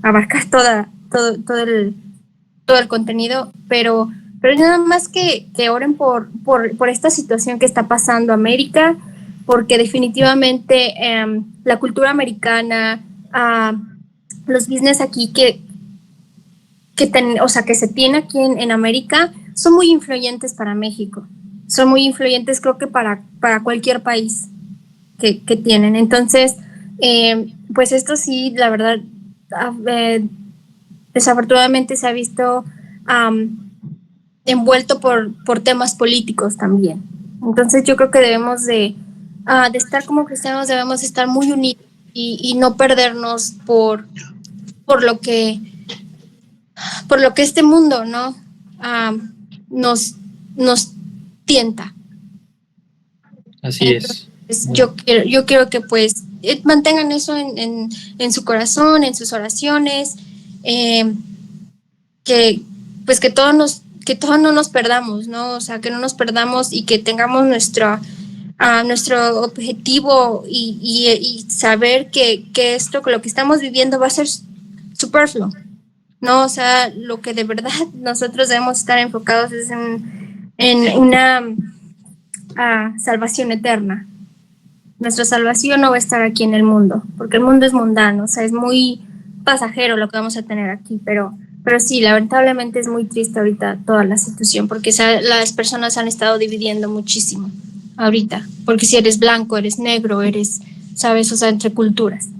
abarcar todo el contenido, pero nada más que oren por esta situación que está pasando América, porque definitivamente la cultura americana, los business aquí que se tiene aquí en América son muy influyentes para México, son muy influyentes creo que para cualquier país que tienen. Entonces, pues esto sí, la verdad, desafortunadamente se ha visto envuelto por temas políticos también. Entonces yo creo que debemos de estar como cristianos, debemos estar muy unidos y no perdernos por lo que este mundo, ¿no? Nos tienta. Así es. Yo quiero que pues mantengan eso en su corazón, en sus oraciones, que todos no nos perdamos, ¿no? O sea, que no nos perdamos y que tengamos nuestro objetivo y saber que esto, que lo que estamos viviendo va a ser superfluo, ¿no? O sea, lo que de verdad nosotros debemos estar enfocados es en una salvación eterna. Nuestra salvación no va a estar aquí en el mundo, porque el mundo es mundano, o sea, es muy pasajero lo que vamos a tener aquí, pero sí, lamentablemente es muy triste ahorita toda la situación, porque las personas han estado dividiendo muchísimo ahorita, porque si eres blanco, eres negro, ¿sabes? O sea, entre culturas.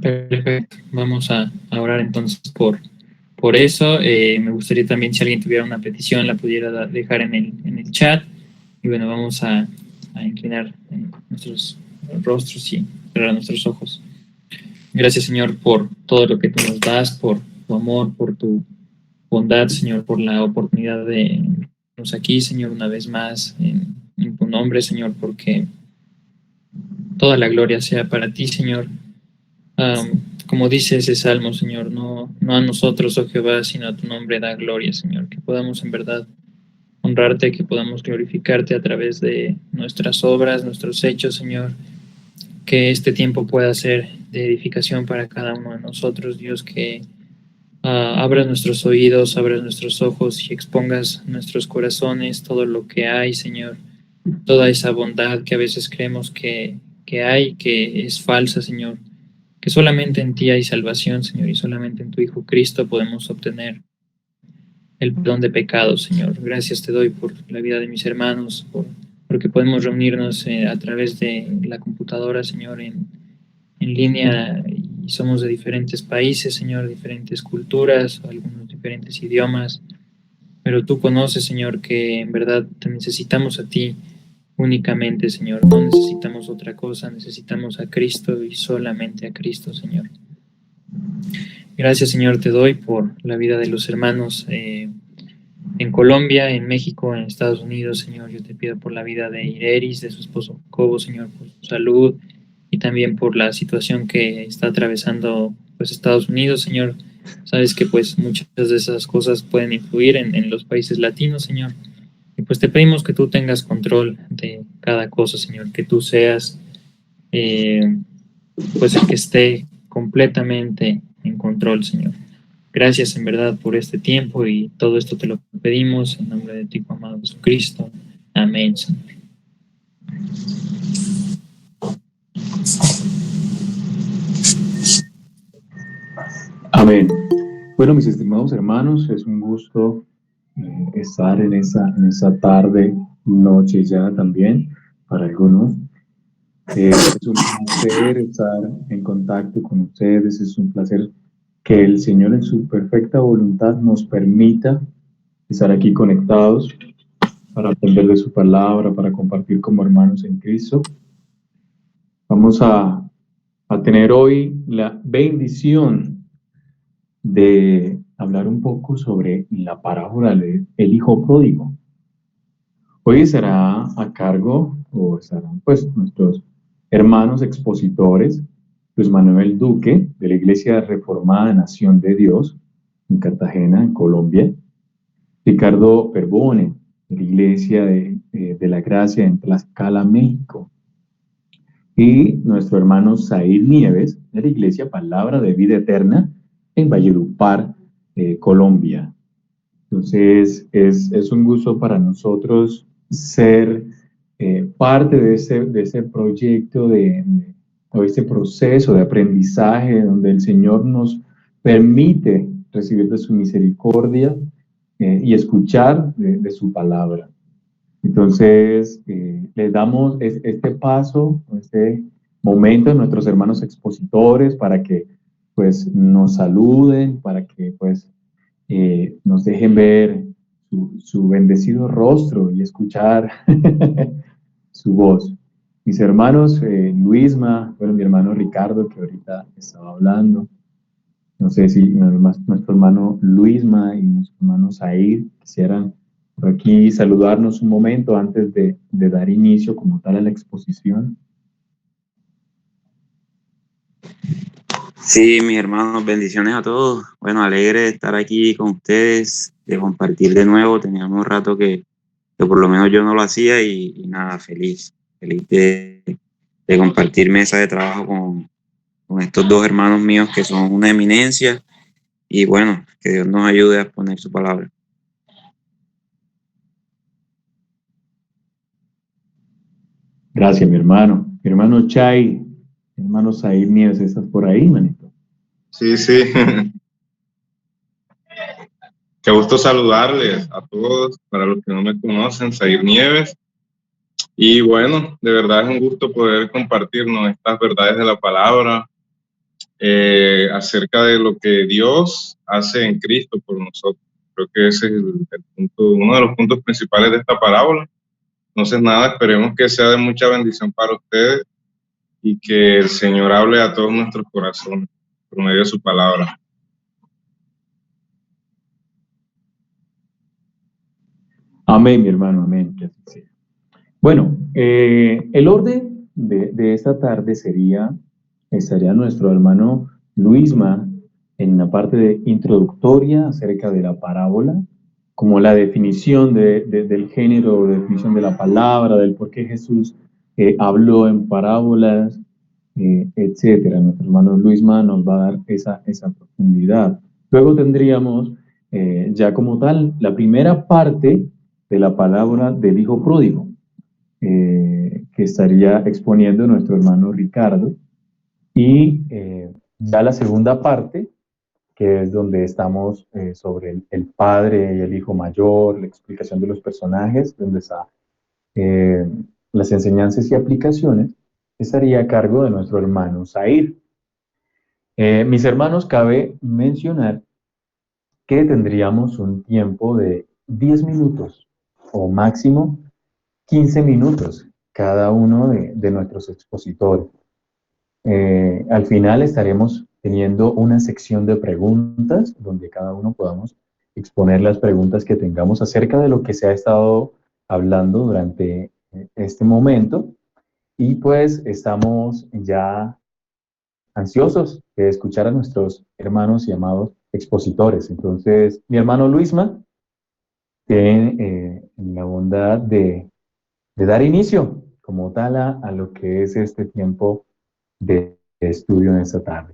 Perfecto, vamos a orar entonces por eso. Me gustaría también, si alguien tuviera una petición, la pudiera dejar en el chat. Y bueno, vamos a inclinar nuestros rostros y cerrar nuestros ojos. Gracias, Señor, por todo lo que tú nos das, por tu amor, por tu bondad, Señor, por la oportunidad de estarnos aquí, Señor, una vez más en tu nombre, Señor, porque toda la gloria sea para ti, Señor. Como dice ese salmo, Señor, no a nosotros, oh Jehová, sino a tu nombre da gloria, Señor, que podamos en verdad honrarte, que podamos glorificarte a través de nuestras obras, nuestros hechos, Señor, que este tiempo pueda ser de edificación para cada uno de nosotros, Dios, que abras nuestros oídos, abras nuestros ojos y expongas nuestros corazones, todo lo que hay, Señor, toda esa bondad que a veces creemos que hay, que es falsa, Señor, que solamente en ti hay salvación, Señor, y solamente en tu Hijo Cristo podemos obtener el perdón de pecados, Señor. Gracias te doy por la vida de mis hermanos, porque podemos reunirnos a través de la computadora, Señor, en línea, y somos de diferentes países, Señor, diferentes culturas, algunos diferentes idiomas, pero tú conoces, Señor, que en verdad te necesitamos a ti únicamente, Señor. No necesitamos otra cosa, necesitamos a Cristo y solamente a Cristo, Señor. Gracias, Señor, te doy por la vida de los hermanos en Colombia, en México, en Estados Unidos, Señor. Yo te pido por la vida de Ireris, de su esposo Jacobo, Señor, por su salud y también por la situación que está atravesando pues Estados Unidos, Señor. Sabes que pues muchas de esas cosas pueden influir en los países latinos, Señor. Y pues te pedimos que tú tengas control de cada cosa, Señor, que tú seas pues el que esté completamente en control, Señor. Gracias en verdad por este tiempo y todo esto te lo pedimos en nombre de ti, amado Jesucristo. Amén, Señor. Amén. Bueno, mis estimados hermanos, es un gusto estar en esa tarde, noche ya también, para algunos. Es un placer estar en contacto con ustedes, es un placer que el Señor en su perfecta voluntad nos permita estar aquí conectados para aprender de su palabra, para compartir como hermanos en Cristo. Vamos a tener hoy la bendición de hablar un poco sobre la parábola del hijo pródigo. Hoy será a cargo, o estarán pues nuestros hermanos expositores, Luis Manuel Duque, de la Iglesia Reformada Nación de Dios, en Cartagena, en Colombia, Ricardo Perbone, de la Iglesia de la Gracia en Tlaxcala, México, y nuestro hermano Said Nieves, de la Iglesia Palabra de Vida Eterna, en Valledupar, Colombia. Entonces, es un gusto para nosotros ser parte de ese proyecto o este proceso de aprendizaje donde el Señor nos permite recibir de su misericordia y escuchar de su palabra. Entonces, les damos este paso, este momento a nuestros hermanos expositores para que pues nos saluden, para que pues nos dejen ver su bendecido rostro y escuchar su voz. Mis hermanos Luisma, bueno, mi hermano Ricardo, que ahorita estaba hablando, no sé si nuestro hermano Luisma y nuestro hermano Zair quisieran por aquí saludarnos un momento antes de dar inicio como tal a la exposición. Sí, mis hermanos, bendiciones a todos. Bueno, alegre de estar aquí con ustedes, de compartir de nuevo. Teníamos un rato que por lo menos yo no lo hacía y nada, feliz de compartir mesa de trabajo con estos dos hermanos míos que son una eminencia y bueno, que Dios nos ayude a exponer su palabra. Gracias, mi hermano. Mi hermano Chay, mi hermano Zair Nieves, ¿estás por ahí, manito? Sí, sí. Qué gusto saludarles a todos. Para los que no me conocen, Zair Nieves. Y bueno, de verdad es un gusto poder compartirnos estas verdades de la palabra acerca de lo que Dios hace en Cristo por nosotros. Creo que ese es el punto, uno de los puntos principales de esta parábola. Entonces, nada, esperemos que sea de mucha bendición para ustedes y que el Señor hable a todos nuestros corazones por medio de su palabra. Amén, mi hermano, amén. Que así sea. Bueno, el orden de esta tarde estaría nuestro hermano Luisma en la parte introductoria acerca de la parábola, como la definición del género, definición de la palabra, del por qué Jesús habló en parábolas, etcétera. Nuestro hermano Luisma nos va a dar esa profundidad. Luego tendríamos ya como tal la primera parte de la parábola del hijo pródigo, que estaría exponiendo nuestro hermano Ricardo. Y ya la segunda parte, que es donde estamos sobre el padre y el hijo mayor, la explicación de los personajes, donde está las enseñanzas y aplicaciones, estaría a cargo de nuestro hermano Zair. Mis hermanos, cabe mencionar que tendríamos un tiempo de 10 minutos o máximo 15 minutos cada uno de nuestros expositores. Al final estaremos teniendo una sección de preguntas donde cada uno podamos exponer las preguntas que tengamos acerca de lo que se ha estado hablando durante este momento. Y pues estamos ya ansiosos de escuchar a nuestros hermanos y amados expositores. Entonces, mi hermano Luisma tiene la bondad de dar inicio como tal a lo que es este tiempo de estudio en esta tarde.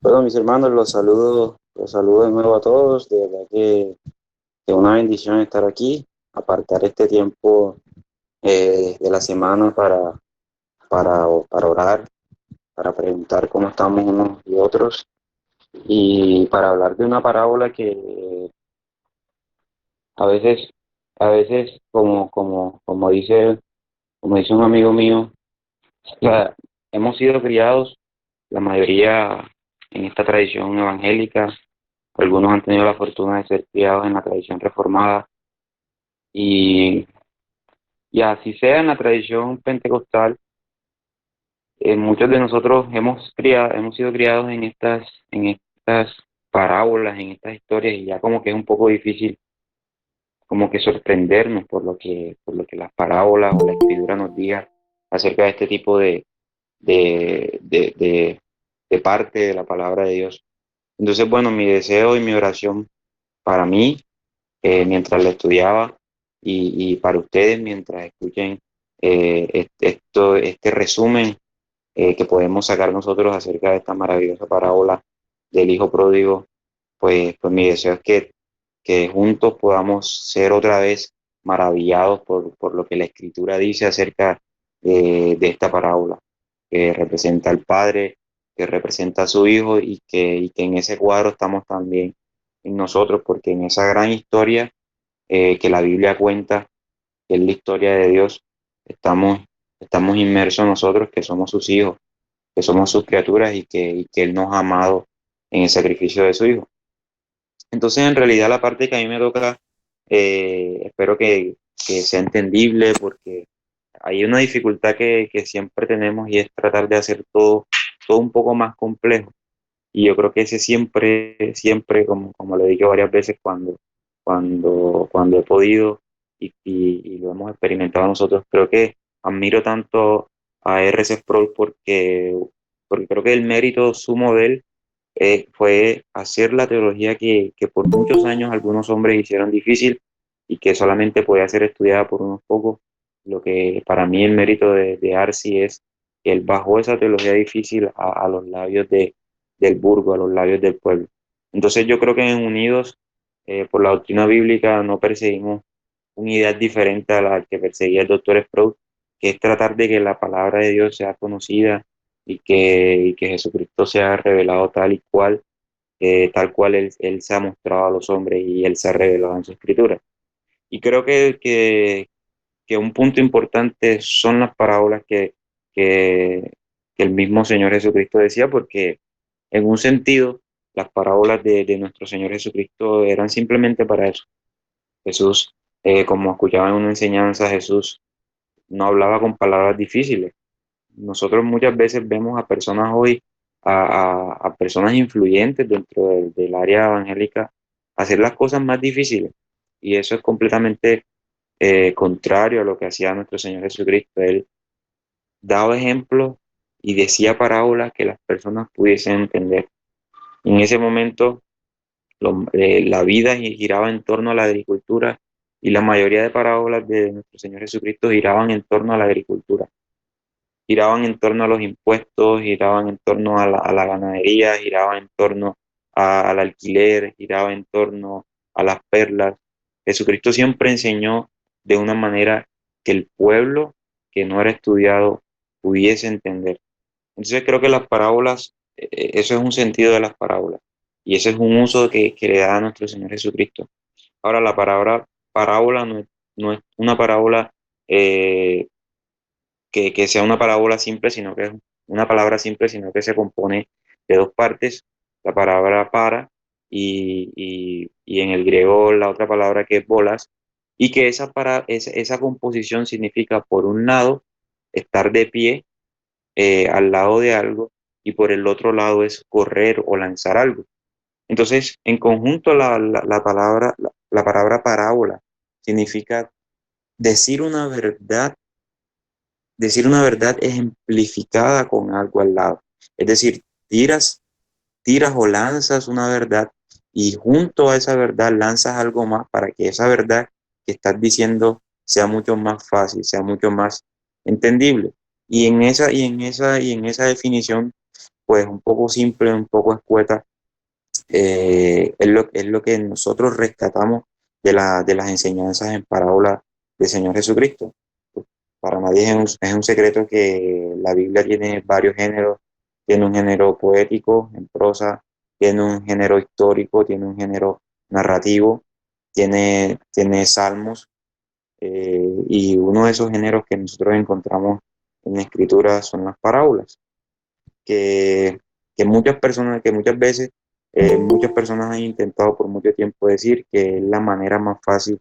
Bueno, mis hermanos, los saludo de nuevo a todos. De verdad que una bendición estar aquí, apartar este tiempo de la semana para orar, para preguntar cómo estamos unos y otros y para hablar de una parábola que a veces, a veces como dice un amigo mío, o sea, hemos sido criados, la mayoría en esta tradición evangélica, algunos han tenido la fortuna de ser criados en la tradición reformada y, y así sea en la tradición pentecostal. Muchos de nosotros hemos sido criados en estas parábolas, en estas historias, y ya como que es un poco difícil como que sorprendernos por lo que las parábolas o la escritura nos diga acerca de este tipo de parte de la palabra de Dios. Entonces, bueno, mi deseo y mi oración para mí, mientras la estudiaba, y para ustedes mientras escuchen este resumen que podemos sacar nosotros acerca de esta maravillosa parábola del Hijo Pródigo, pues mi deseo es que juntos podamos ser otra vez maravillados por lo que la Escritura dice acerca de esta parábola, que representa al Padre, que representa a su Hijo y que en ese cuadro estamos también en nosotros, porque en esa gran historia que la Biblia cuenta, que es la historia de Dios, estamos, estamos inmersos nosotros que somos sus hijos, que somos sus criaturas y que Él nos ha amado en el sacrificio de su Hijo. Entonces, en realidad, la parte que a mí me toca, espero que sea entendible porque hay una dificultad que siempre tenemos y es tratar de hacer todo un poco más complejo. Y yo creo que ese siempre, como lo he dicho varias veces cuando he podido y lo hemos experimentado nosotros, creo que admiro tanto a R.C. Sproul porque creo que el mérito sumo de él fue hacer la teología que por muchos años algunos hombres hicieron difícil y que solamente podía ser estudiada por unos pocos. Lo que para mí el mérito de Arci es que él bajó esa teología difícil a los labios del burgo, a los labios del pueblo. Entonces yo creo que en Unidos, por la doctrina bíblica, no perseguimos una idea diferente a la que perseguía el doctor Sproul, que es tratar de que la palabra de Dios sea conocida y que Jesucristo sea revelado tal cual él se ha mostrado a los hombres y él se ha revelado en su escritura. Y creo que un punto importante son las parábolas que, que el mismo Señor Jesucristo decía, porque en un sentido, las parábolas de nuestro Señor Jesucristo eran simplemente para eso. Jesús, como escuchaban en una enseñanza, Jesús no hablaba con palabras difíciles. Nosotros muchas veces vemos a personas hoy, a personas influyentes dentro del área evangélica, hacer las cosas más difíciles. Y eso es completamente contrario a lo que hacía nuestro Señor Jesucristo. Él daba ejemplos y decía parábolas que las personas pudiesen entender. En ese momento, la vida giraba en torno a la agricultura y la mayoría de parábolas de nuestro Señor Jesucristo giraban en torno a la agricultura, giraban en torno a los impuestos, giraban en torno a la ganadería, giraban en torno al alquiler, giraban en torno a las perlas. Jesucristo siempre enseñó de una manera que el pueblo que no era estudiado pudiese entender. Entonces creo que las parábolas, eso es un sentido de las parábolas y ese es un uso que le da a nuestro Señor Jesucristo. Ahora, la palabra parábola no es una parábola que sea una parábola simple, sino que es una palabra simple, sino que se compone de dos partes, la palabra para y en el griego la otra palabra que es bolas, y que esa composición significa, por un lado, estar de pie al lado de algo, y por el otro lado es correr o lanzar algo. Entonces, en conjunto, la palabra parábola significa decir una verdad decir una verdad ejemplificada con algo al lado. Es decir, tiras o lanzas una verdad y junto a esa verdad lanzas algo más para que esa verdad que estás diciendo sea mucho más fácil, sea mucho más entendible. Y en esa definición, pues un poco simple, un poco escueta, es lo que nosotros rescatamos de las enseñanzas en parábola del Señor Jesucristo. Para nadie es un secreto que la Biblia tiene varios géneros, tiene un género poético en prosa, tiene un género histórico, tiene un género narrativo, tiene salmos, y uno de esos géneros que nosotros encontramos en la escritura son las parábolas que, que muchas veces muchas personas han intentado por mucho tiempo decir que es la manera más fácil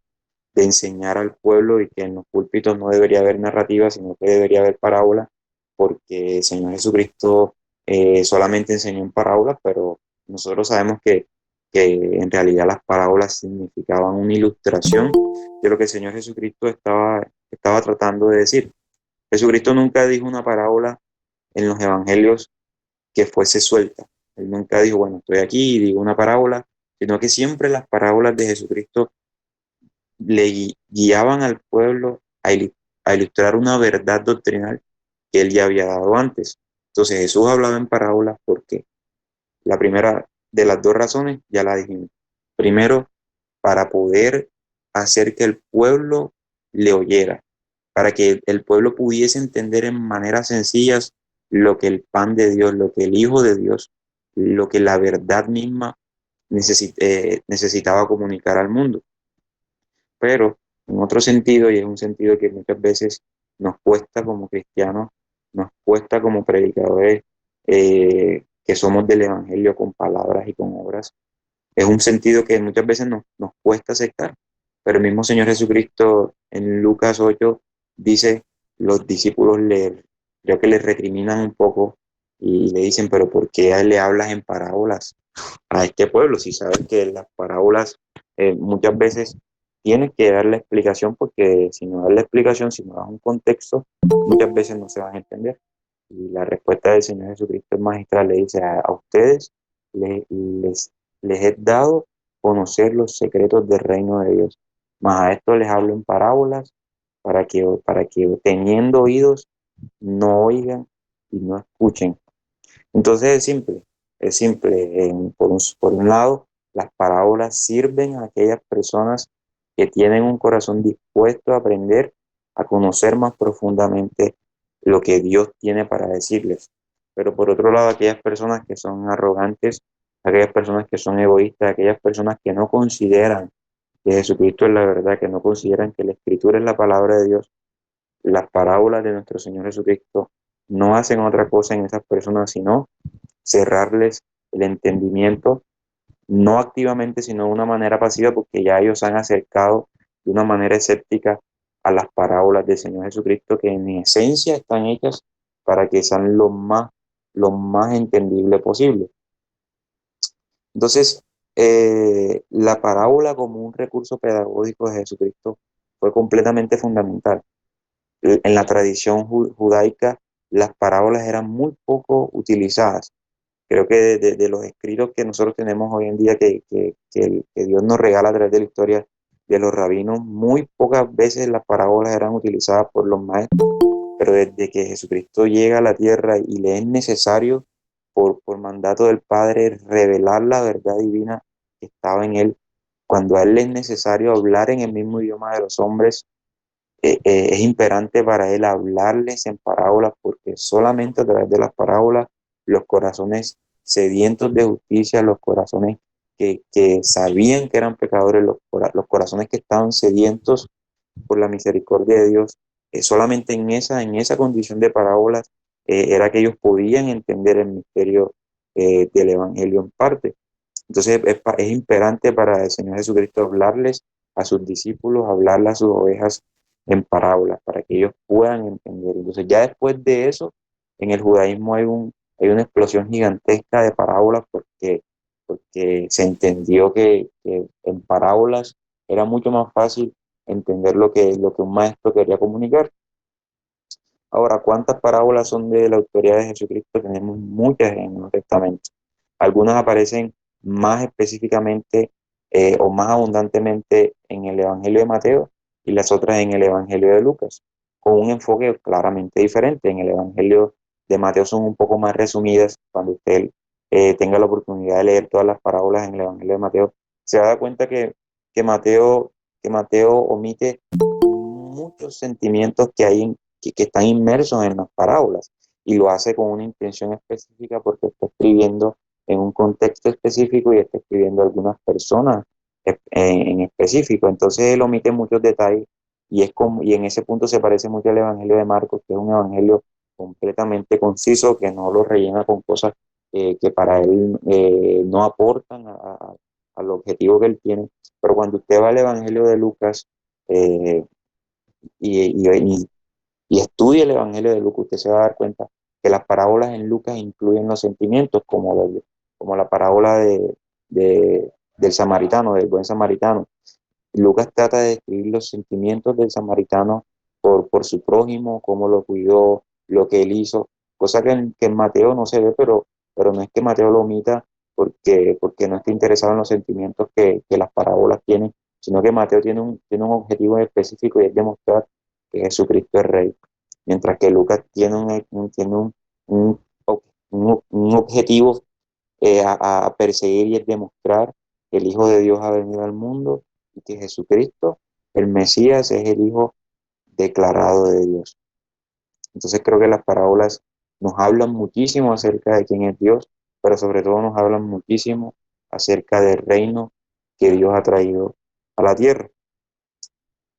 de enseñar al pueblo y que en los púlpitos no debería haber narrativa, sino que debería haber parábola, porque el Señor Jesucristo solamente enseñó en parábolas, pero nosotros sabemos que en realidad las parábolas significaban una ilustración de lo que el Señor Jesucristo estaba tratando de decir. Jesucristo nunca dijo una parábola en los evangelios que fuese suelta. Él nunca dijo, bueno, estoy aquí y digo una parábola, sino que siempre las parábolas de Jesucristo le guiaban al pueblo a ilustrar una verdad doctrinal que él ya había dado antes. Entonces Jesús hablaba en parábolas porque la primera de las dos razones ya la dijimos. Primero, para poder hacer que el pueblo le oyera, para que el pueblo pudiese entender en maneras sencillas lo que el pan de Dios, lo que el Hijo de Dios, lo que la verdad misma necesitaba comunicar al mundo. Pero en otro sentido, y es un sentido que muchas veces nos cuesta como cristianos, nos cuesta como predicadores que somos del Evangelio con palabras y con obras, es un sentido que muchas veces nos cuesta aceptar. Pero el mismo Señor Jesucristo en Lucas 8 dice, los discípulos creo que le recriminan un poco y le dicen, pero ¿por qué le hablas en parábolas a este pueblo? Si sabes que las parábolas muchas veces tienes que darle explicación, porque si no das la explicación, si no das un contexto, muchas veces no se van a entender. Y la respuesta del Señor Jesucristo es magistral, le dice a ustedes les he dado conocer los secretos del reino de Dios, mas a esto les hablo en parábolas para que teniendo oídos no oigan y no escuchen. Entonces es simple. Por un lado, las parábolas sirven a aquellas personas que tienen un corazón dispuesto a aprender, a conocer más profundamente lo que Dios tiene para decirles. Pero por otro lado, aquellas personas que son arrogantes, aquellas personas que son egoístas, aquellas personas que no consideran que Jesucristo es la verdad, que no consideran que la Escritura es la palabra de Dios, las parábolas de nuestro Señor Jesucristo no hacen otra cosa en esas personas sino cerrarles el entendimiento, no activamente, sino de una manera pasiva, porque ya ellos se han acercado de una manera escéptica a las parábolas del Señor Jesucristo, que en esencia están hechas para que sean lo más entendible posible. Entonces, la parábola como un recurso pedagógico de Jesucristo fue completamente fundamental. En la tradición judaica, las parábolas eran muy poco utilizadas. Creo que de los escritos que nosotros tenemos hoy en día, que Dios nos regala a través de la historia de los rabinos, muy pocas veces las parábolas eran utilizadas por los maestros, pero desde que Jesucristo llega a la tierra y le es necesario, por mandato del Padre, revelar la verdad divina que estaba en él, cuando a él le es necesario hablar en el mismo idioma de los hombres, es imperante para él hablarles en parábolas, porque solamente a través de las parábolas los corazones sedientos de justicia, los corazones que sabían que eran pecadores, los corazones que estaban sedientos por la misericordia de Dios, solamente en esa condición de parábolas era que ellos podían entender el misterio del Evangelio en parte. Entonces es imperante para el Señor Jesucristo hablarles a sus discípulos, hablarles a sus ovejas en parábolas, para que ellos puedan entender. Entonces ya después de eso, en el judaísmo hay una explosión gigantesca de parábolas, porque se entendió que en parábolas era mucho más fácil entender lo que un maestro quería comunicar. Ahora, ¿cuántas parábolas son de la autoridad de Jesucristo? Tenemos muchas en el Nuevo Testamento. Algunas aparecen más específicamente o más abundantemente en el Evangelio de Mateo y las otras en el Evangelio de Lucas, con un enfoque claramente diferente. En el Evangelio de Mateo son un poco más resumidas. Cuando usted tenga la oportunidad de leer todas las parábolas en el Evangelio de Mateo, se va a dar cuenta que Mateo, que Mateo omite muchos sentimientos que están inmersos en las parábolas, y lo hace con una intención específica, porque está escribiendo en un contexto específico y está escribiendo a algunas personas en específico. Entonces él omite muchos detalles, y en ese punto se parece mucho al Evangelio de Marcos, que es un evangelio completamente conciso, que no lo rellena con cosas que para él no aportan al objetivo que él tiene. Pero cuando usted va al Evangelio de Lucas, eh, y estudie el Evangelio de Lucas, usted se va a dar cuenta que las parábolas en Lucas incluyen los sentimientos, como la parábola del samaritano, del buen samaritano. Lucas trata de describir los sentimientos del samaritano por su prójimo, cómo lo cuidó, lo que él hizo, cosa que en Mateo no se ve, pero no es que Mateo lo omita porque no está interesado en los sentimientos que las parábolas tienen, sino que Mateo tiene un objetivo específico, y es demostrar que Jesucristo es Rey, mientras que Lucas tiene un un objetivo a perseguir, y es demostrar que el Hijo de Dios ha venido al mundo y que Jesucristo, el Mesías, es el Hijo declarado de Dios. Entonces creo que las parábolas nos hablan muchísimo acerca de quién es Dios, pero sobre todo nos hablan muchísimo acerca del reino que Dios ha traído a la tierra.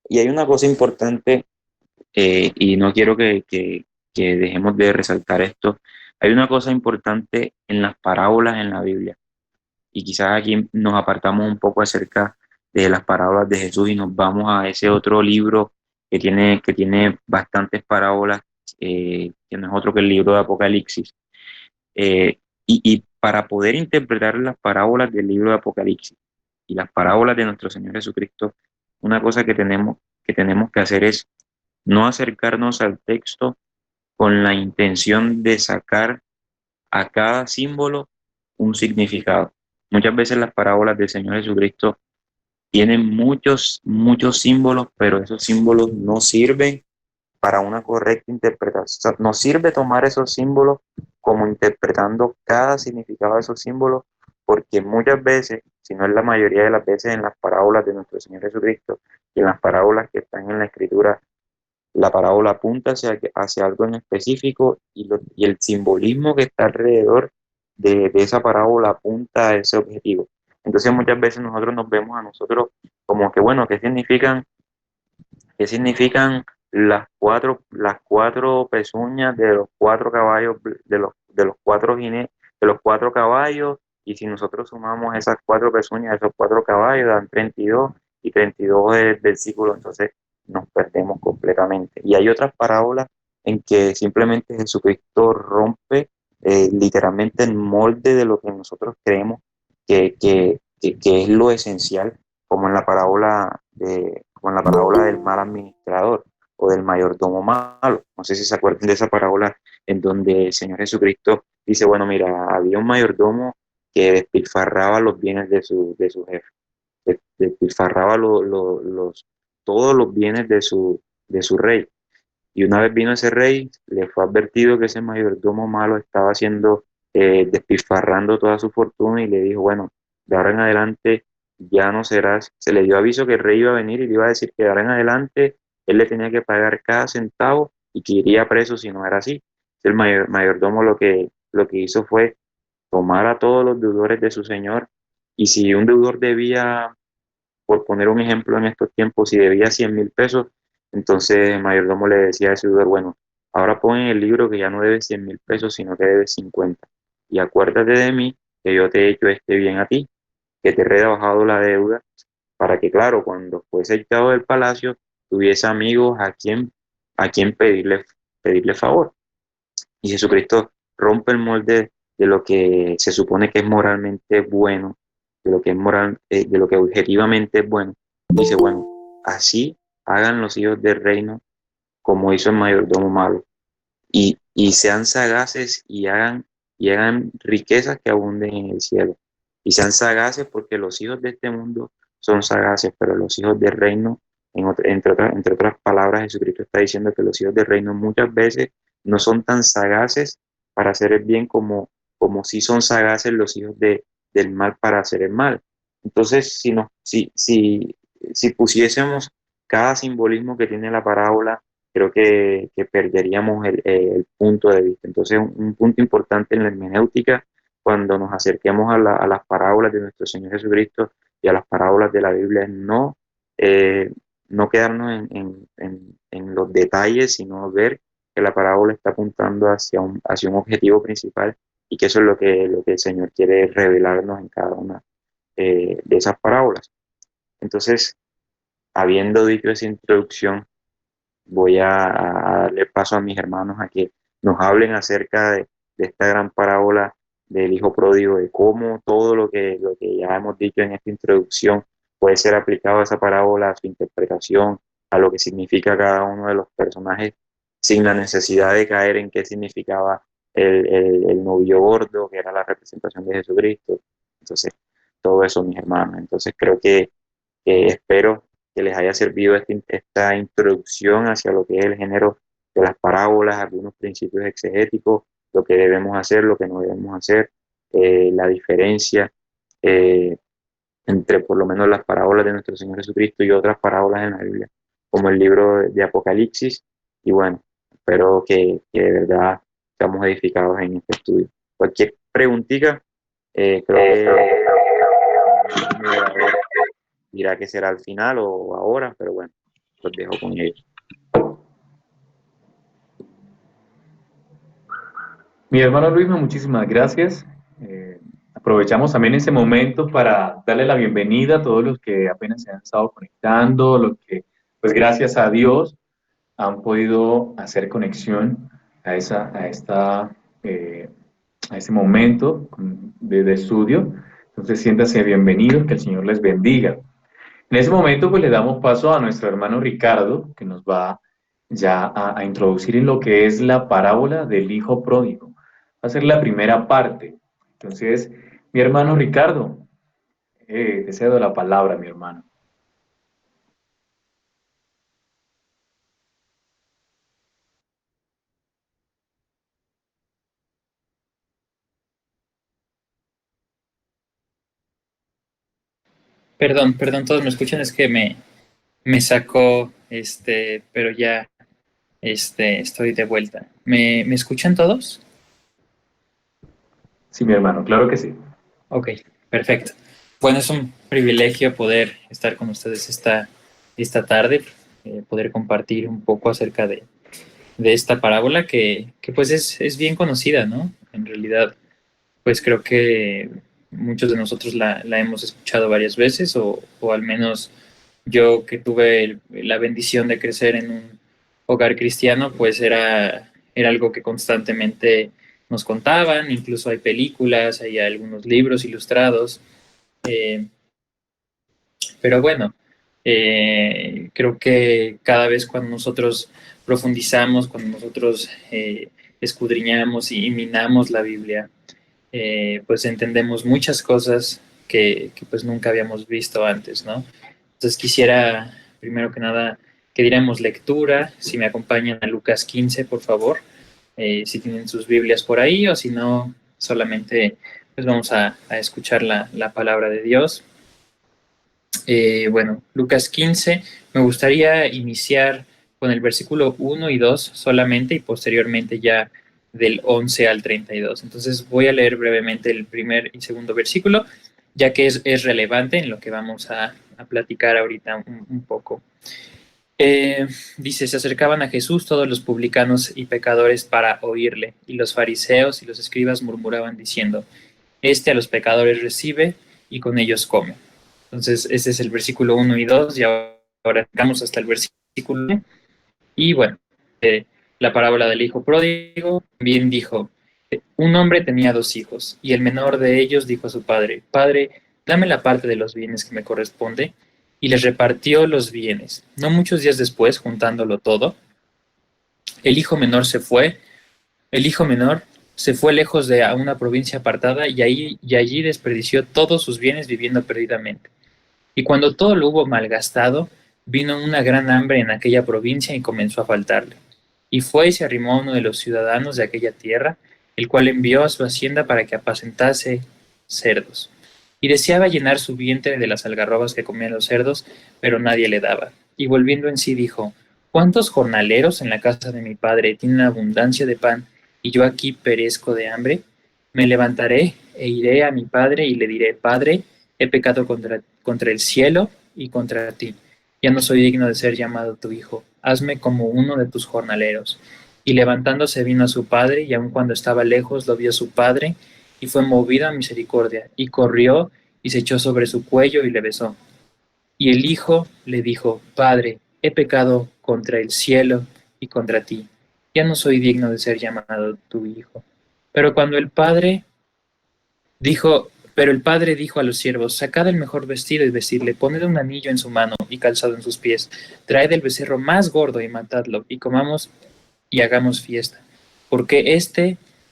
Y hay una cosa importante, y no quiero que dejemos de resaltar esto. Hay una cosa importante en las parábolas en la Biblia, y quizás aquí nos apartamos un poco acerca de las parábolas de Jesús y nos vamos a ese otro libro que tiene bastantes parábolas, que no es otro que el libro de Apocalipsis. Y para poder interpretar las parábolas del libro de Apocalipsis y las parábolas de nuestro Señor Jesucristo, una cosa que tenemos que hacer es no acercarnos al texto con la intención de sacar a cada símbolo un significado. Muchas veces las parábolas del Señor Jesucristo tienen muchos, muchos símbolos, pero esos símbolos no sirven para una correcta interpretación. O sea, no sirve tomar esos símbolos como interpretando cada significado de esos símbolos, porque muchas veces, si no es la mayoría de las veces, en las parábolas de nuestro Señor Jesucristo y en las parábolas que están en la Escritura, la parábola apunta hacia algo en específico, y el simbolismo que está alrededor de esa parábola apunta a ese objetivo. Entonces muchas veces nosotros nos vemos a nosotros como que, bueno, ¿qué significan las cuatro pezuñas de los cuatro caballos, de los cuatro jinetes, de los cuatro caballos? Y si nosotros sumamos esas cuatro pezuñas de esos cuatro caballos, dan 32, y 32 es versículo, entonces nos perdemos completamente. Y hay otras parábolas en que simplemente Jesucristo rompe literalmente el molde de lo que nosotros creemos que es lo esencial, como en la parábola del mal administrador o del mayordomo malo. No sé si se acuerdan de esa parábola en donde el Señor Jesucristo dice, bueno, mira, había un mayordomo que despilfarraba los bienes de su jefe, despilfarraba todos los bienes de su rey. Y una vez vino ese rey, le fue advertido que ese mayordomo malo estaba haciendo, despilfarrando toda su fortuna, y le dijo, bueno, de ahora en adelante ya no serás. Se le dio aviso que el rey iba a venir y le iba a decir que de ahora en adelante él le tenía que pagar cada centavo y que iría preso si no era así. El mayordomo lo que hizo fue tomar a todos los deudores de su señor, y si un deudor debía, por poner un ejemplo en estos tiempos, si debía 100.000 pesos, entonces el mayordomo le decía a ese deudor, bueno, ahora pon en el libro que ya no debes 100.000 pesos, sino que debes 50. Y acuérdate de mí, que yo te he hecho este bien a ti, que te he rebajado la deuda, para que, claro, cuando fuese echado del palacio, tuviese amigos a quien pedirle favor. Y Jesucristo rompe el molde de lo que se supone que es moralmente bueno, de lo que objetivamente es bueno. Dice, bueno, así hagan los hijos del reino como hizo el mayordomo malo, y sean sagaces, y hagan riquezas que abunden en el cielo. Y sean sagaces, porque los hijos de este mundo son sagaces, pero los hijos del reino, entre otras palabras, Jesucristo está diciendo que los hijos del reino muchas veces no son tan sagaces para hacer el bien como si son sagaces los hijos del mal para hacer el mal. Entonces, si pusiésemos cada simbolismo que tiene la parábola, creo que perderíamos el punto de vista. Entonces, un punto importante en la hermenéutica, cuando nos acerquemos a las parábolas de nuestro Señor Jesucristo y a las parábolas de la Biblia, es eh, no quedarnos en los detalles, sino ver que la parábola está apuntando hacia un objetivo principal, y que eso es lo que el Señor quiere revelarnos en cada una de esas parábolas. Entonces, habiendo dicho esa introducción, voy a darle paso a mis hermanos a que nos hablen acerca de esta gran parábola del hijo pródigo, de cómo todo lo que ya hemos dicho en esta introducción puede ser aplicado a esa parábola, a su interpretación, a lo que significa cada uno de los personajes, sin la necesidad de caer en qué significaba el novio gordo, que era la representación de Jesucristo. Entonces, todo eso, mis hermanos. Entonces, creo que espero que les haya servido esta introducción hacia lo que es el género de las parábolas, algunos principios exegéticos, lo que debemos hacer, lo que no debemos hacer, la diferencia entre por lo menos las parábolas de nuestro Señor Jesucristo y otras parábolas en la Biblia, como el libro de Apocalipsis. Y bueno, espero que de verdad seamos edificados en este estudio. Cualquier preguntita, creo que dirá que será al final o ahora, pero bueno, los dejo con ellos. Mi hermano Luis, muchísimas gracias. Aprovechamos también ese momento para darle la bienvenida a todos los que apenas se han estado conectando, los que, pues gracias a Dios, han podido hacer conexión eh, a ese momento de estudio. Entonces, siéntanse bienvenidos, que el Señor les bendiga. En ese momento, pues le damos paso a nuestro hermano Ricardo, que nos va ya a introducir en lo que es la parábola del hijo pródigo. Va a ser la primera parte. Entonces, mi hermano Ricardo, te cedo la palabra, mi hermano. Perdón, todos me escuchan, es que me sacó, pero ya, estoy de vuelta. ¿Me escuchan todos? Sí, mi hermano, claro que sí. Ok, perfecto. Bueno, es un privilegio poder estar con ustedes esta tarde, poder compartir un poco acerca de esta parábola que pues es bien conocida, ¿no? En realidad, pues creo que muchos de nosotros la hemos escuchado varias veces o al menos yo que tuve la bendición de crecer en un hogar cristiano, pues era algo que constantemente nos contaban, incluso hay películas, hay algunos libros ilustrados, eh, pero bueno, creo que cada vez cuando nosotros profundizamos, cuando nosotros escudriñamos y minamos la Biblia, pues entendemos muchas cosas que pues nunca habíamos visto antes, ¿no? Entonces quisiera, primero que nada, que diéramos lectura, si me acompañan a Lucas 15, por favor, si tienen sus Biblias por ahí o si no, solamente pues vamos a escuchar la palabra de Dios. Bueno, Lucas 15, me gustaría iniciar con el versículo 1 y 2 solamente y posteriormente ya del 11 al 32. Entonces voy a leer brevemente el primer y segundo versículo, ya que es relevante en lo que vamos a platicar ahorita un poco. Dice, se acercaban a Jesús todos los publicanos y pecadores para oírle, y los fariseos y los escribas murmuraban diciendo, este a los pecadores recibe y con ellos come. Entonces, ese es el versículo 1 y 2, y ahora llegamos hasta el versículo 1. Y bueno, la parábola del hijo pródigo también dijo, un hombre tenía 2 hijos, y el menor de ellos dijo a su padre, Padre, dame la parte de los bienes que me corresponde, y les repartió los bienes. No muchos días después, juntándolo todo, el hijo menor se fue lejos a una provincia apartada y allí desperdició todos sus bienes viviendo perdidamente. Y cuando todo lo hubo malgastado, vino una gran hambre en aquella provincia y comenzó a faltarle. Y fue y se arrimó a uno de los ciudadanos de aquella tierra, el cual envió a su hacienda para que apacentase cerdos. Y deseaba llenar su vientre de las algarrobas que comían los cerdos, pero nadie le daba. Y volviendo en sí dijo, ¿cuántos jornaleros en la casa de mi padre tienen abundancia de pan, y yo aquí perezco de hambre? Me levantaré e iré a mi padre y le diré, Padre, he pecado contra el cielo y contra ti. Ya no soy digno de ser llamado tu hijo. Hazme como uno de tus jornaleros. Y levantándose vino a su padre, y aun cuando estaba lejos lo vio su padre, y fue movido a misericordia, y corrió y se echó sobre su cuello y le besó. Y el hijo le dijo, Padre, he pecado contra el cielo y contra ti. Ya no soy digno de ser llamado tu hijo. Pero el padre dijo a los siervos, sacad el mejor vestido y vestidle, poned un anillo en su mano y calzado en sus pies, traed el becerro más gordo y matadlo, y comamos y hagamos fiesta. Porque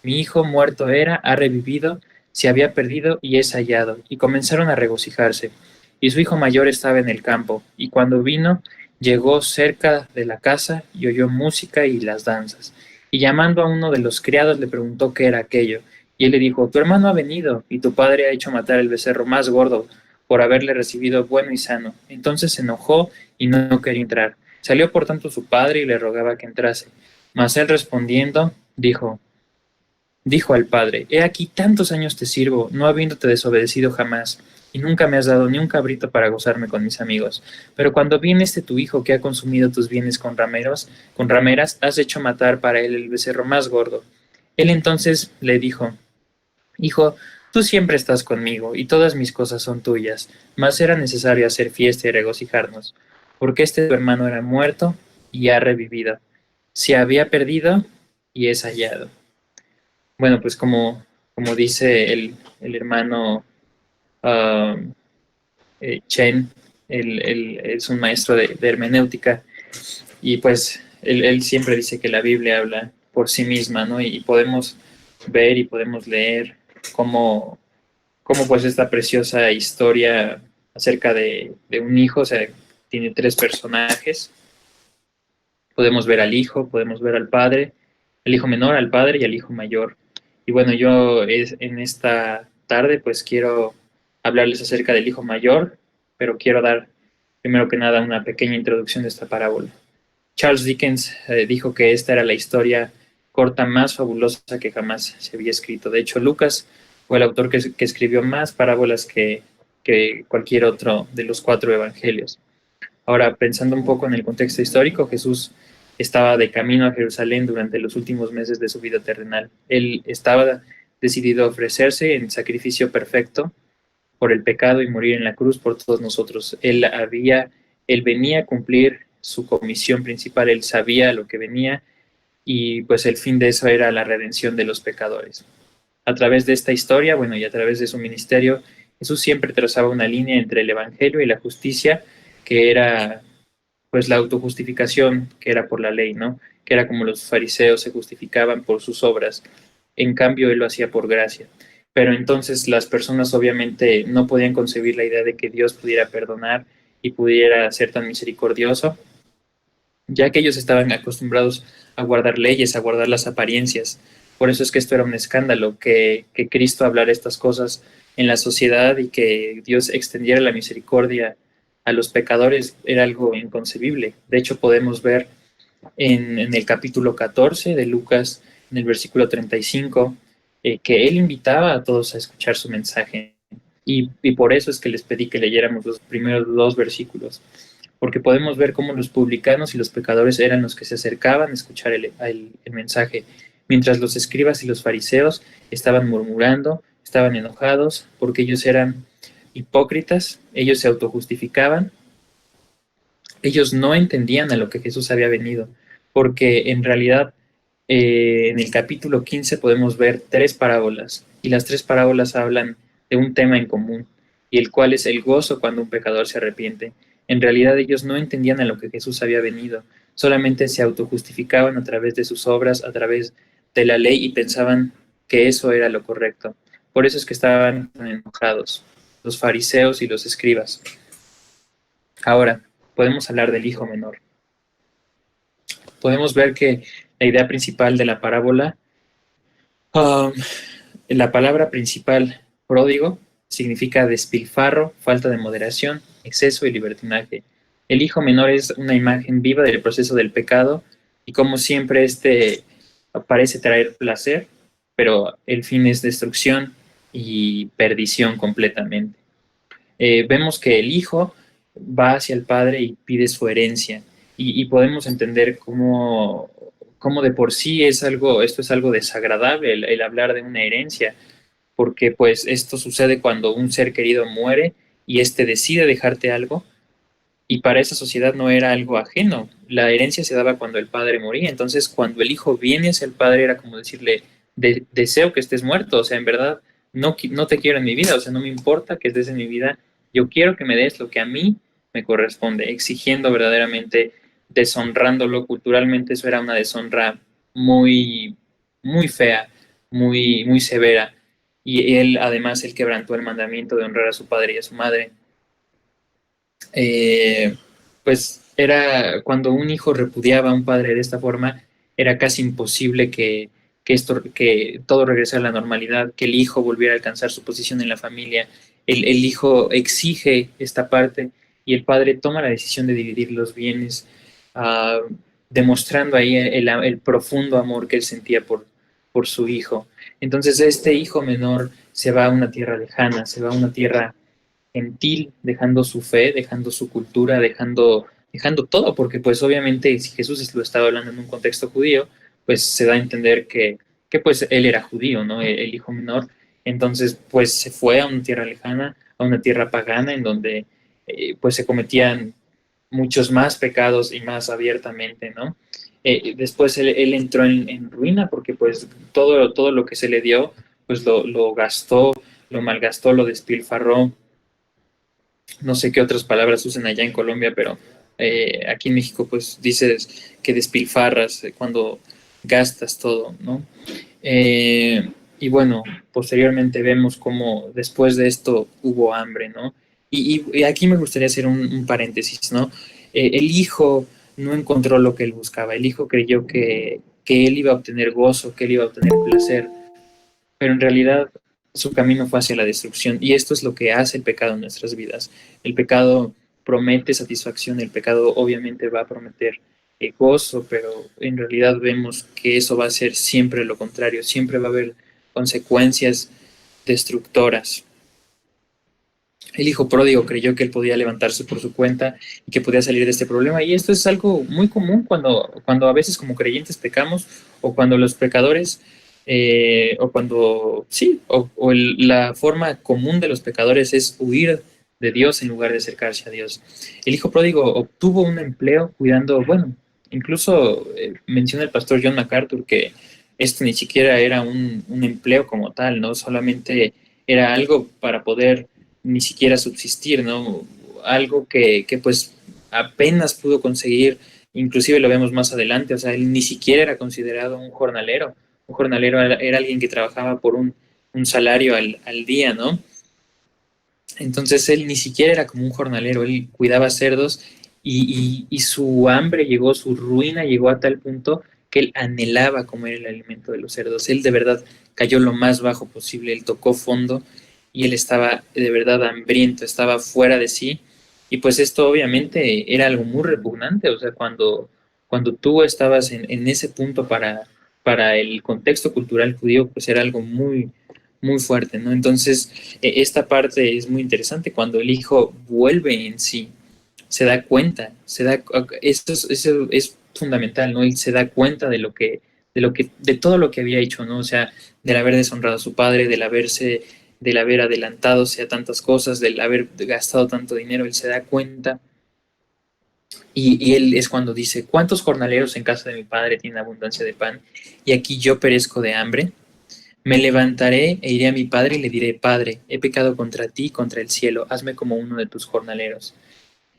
mi hijo muerto era, ha revivido, se había perdido y es hallado. Y comenzaron a regocijarse. Y su hijo mayor estaba en el campo, y cuando vino, llegó cerca de la casa y oyó música y las danzas. y llamando a uno de los criados le preguntó qué era aquello. Y él le dijo, tu hermano ha venido, y tu padre ha hecho matar el becerro más gordo por haberle recibido bueno y sano. Entonces se enojó y no quería entrar. Salió por tanto su padre y le rogaba que entrase. Mas él respondiendo, dijo al padre, he aquí tantos años te sirvo, no habiéndote desobedecido jamás, y nunca me has dado ni un cabrito para gozarme con mis amigos. Pero cuando viene este tu hijo que ha consumido tus bienes con rameras, has hecho matar para él el becerro más gordo. Él entonces le dijo, hijo, tú siempre estás conmigo, y todas mis cosas son tuyas, mas era necesario hacer fiesta y regocijarnos, porque este tu hermano era muerto y ha revivido, se había perdido y es hallado. Bueno, pues como dice el hermano um, Chen, él es un maestro de hermenéutica y pues él siempre dice que la Biblia habla por sí misma, ¿no? Y podemos ver y podemos leer cómo, cómo pues esta preciosa historia acerca de un hijo, o sea, tiene tres personajes. Podemos ver al hijo, podemos ver al padre, el hijo menor, al padre y al hijo mayor. Y bueno, en esta tarde pues quiero hablarles acerca del hijo mayor, pero quiero dar primero que nada una pequeña introducción de esta parábola. Charles Dickens dijo que esta era la historia corta más fabulosa que jamás se había escrito. De hecho, Lucas fue el autor que escribió más parábolas que cualquier otro de los cuatro evangelios. Ahora, pensando un poco en el contexto histórico, Jesús estaba de camino a Jerusalén durante los últimos meses de su vida terrenal. Él estaba decidido a ofrecerse en sacrificio perfecto por el pecado y morir en la cruz por todos nosotros. Él venía a cumplir su comisión principal, él sabía lo que venía y pues el fin de eso era la redención de los pecadores. A través de esta historia, bueno, y a través de su ministerio, Jesús siempre trazaba una línea entre el evangelio y la justicia, que era pues la autojustificación, que era por la ley, ¿no? Que era como los fariseos se justificaban por sus obras. En cambio, él lo hacía por gracia. Pero entonces las personas obviamente no podían concebir la idea de que Dios pudiera perdonar y pudiera ser tan misericordioso, ya que ellos estaban acostumbrados a guardar leyes, a guardar las apariencias. Por eso es que esto era un escándalo, que Cristo hablara estas cosas en la sociedad y que Dios extendiera la misericordia a los pecadores era algo inconcebible. De hecho, podemos ver en el capítulo 14 de Lucas, en el versículo 35, que él invitaba a todos a escuchar su mensaje. Y por eso es que les pedí que leyéramos los primeros dos versículos, porque podemos ver cómo los publicanos y los pecadores eran los que se acercaban a escuchar el mensaje, mientras los escribas y los fariseos estaban murmurando, estaban enojados, porque ellos eran hipócritas, ellos se autojustificaban, ellos no entendían a lo que Jesús había venido, porque en realidad en el capítulo 15 podemos ver tres parábolas, y las tres parábolas hablan de un tema en común, y el cual es el gozo cuando un pecador se arrepiente. En realidad ellos no entendían a lo que Jesús había venido, solamente se autojustificaban a través de sus obras, a través de la ley, y pensaban que eso era lo correcto. Por eso es que estaban enojados, los fariseos y los escribas. Ahora, podemos hablar del hijo menor. Podemos ver que la idea principal de la parábola, um, la palabra principal, pródigo, significa despilfarro, falta de moderación, exceso y libertinaje. El hijo menor es una imagen viva del proceso del pecado y como siempre este parece traer placer, pero el fin es destrucción y perdición completamente. Vemos que el hijo va hacia el padre y pide su herencia y podemos entender cómo de por sí esto es algo desagradable, el hablar de una herencia, porque pues esto sucede cuando un ser querido muere y éste decide dejarte algo, y para esa sociedad no era algo ajeno. La herencia se daba cuando el padre moría, entonces cuando el hijo viene hacia el padre era como decirle, deseo que estés muerto, o sea, en verdad no te quiero en mi vida, o sea, no me importa que estés en mi vida, yo quiero que me des lo que a mí me corresponde, exigiendo verdaderamente, deshonrándolo culturalmente. Eso era una deshonra muy, muy fea, muy severa, y él además él quebrantó el mandamiento de honrar a su padre y a su madre. Pues era cuando un hijo repudiaba a un padre de esta forma, era casi imposible que todo regresara a la normalidad, que el hijo volviera a alcanzar su posición en la familia. El hijo exige esta parte y el padre toma la decisión de dividir los bienes, uh, demostrando ahí el profundo amor que él sentía por su hijo. Entonces este hijo menor se va a una tierra lejana, se va a una tierra gentil, dejando su fe, dejando su cultura, dejando todo, porque pues obviamente si Jesús lo estaba hablando en un contexto judío, pues se da a entender que pues él era judío, ¿no? El hijo menor. Entonces pues se fue a una tierra lejana, a una tierra pagana, en donde pues se cometían muchos más pecados y más abiertamente, ¿no? Después él entró en ruina porque pues todo lo que se le dio, pues lo gastó, lo malgastó, lo despilfarró. No sé qué otras palabras usan allá en Colombia, pero aquí en México pues dices que despilfarras cuando gastas todo, ¿no? Y bueno, posteriormente vemos cómo después de esto hubo hambre, ¿no? Y aquí me gustaría hacer un paréntesis, ¿no? El hijo no encontró lo que él buscaba, el hijo creyó que él iba a obtener gozo, que él iba a obtener placer, pero en realidad su camino fue hacia la destrucción y esto es lo que hace el pecado en nuestras vidas. El pecado promete satisfacción, el pecado obviamente va a prometer gozo, pero en realidad vemos que eso va a ser siempre lo contrario, siempre va a haber consecuencias destructoras. El hijo pródigo creyó que él podía levantarse por su cuenta y que podía salir de este problema. Y esto es algo muy común cuando a veces como creyentes pecamos o cuando los pecadores, o cuando, sí, la forma común de los pecadores es huir de Dios en lugar de acercarse a Dios. El hijo pródigo obtuvo un empleo cuidando, bueno, incluso menciona el pastor John MacArthur que esto ni siquiera era un empleo como tal, ¿no? Solamente era algo para poder ni siquiera subsistir, ¿no? Algo que pues apenas pudo conseguir, inclusive lo vemos más adelante, o sea, él ni siquiera era considerado un jornalero era alguien que trabajaba por un salario al día, ¿no? Entonces él ni siquiera era como un jornalero, él cuidaba cerdos y su hambre llegó, su ruina llegó a tal punto que él anhelaba comer el alimento de los cerdos. Él de verdad cayó lo más bajo posible, él tocó fondo y él estaba de verdad hambriento, estaba fuera de sí. Y pues esto obviamente era algo muy repugnante, o sea, cuando tú estabas en ese punto para el contexto cultural judío, pues era algo muy, muy fuerte, ¿no? Entonces, esta parte es muy interesante, cuando el hijo vuelve en sí, se da cuenta, eso es fundamental, ¿no? Él se da cuenta de todo lo que había hecho, ¿no? O sea, del haber deshonrado a su padre, del haber adelantado a tantas cosas, del haber gastado tanto dinero, él se da cuenta y él es cuando dice, ¿cuántos jornaleros en casa de mi padre tienen abundancia de pan? Y aquí yo perezco de hambre. Me levantaré e iré a mi padre y le diré, Padre, he pecado contra ti y contra el cielo, hazme como uno de tus jornaleros.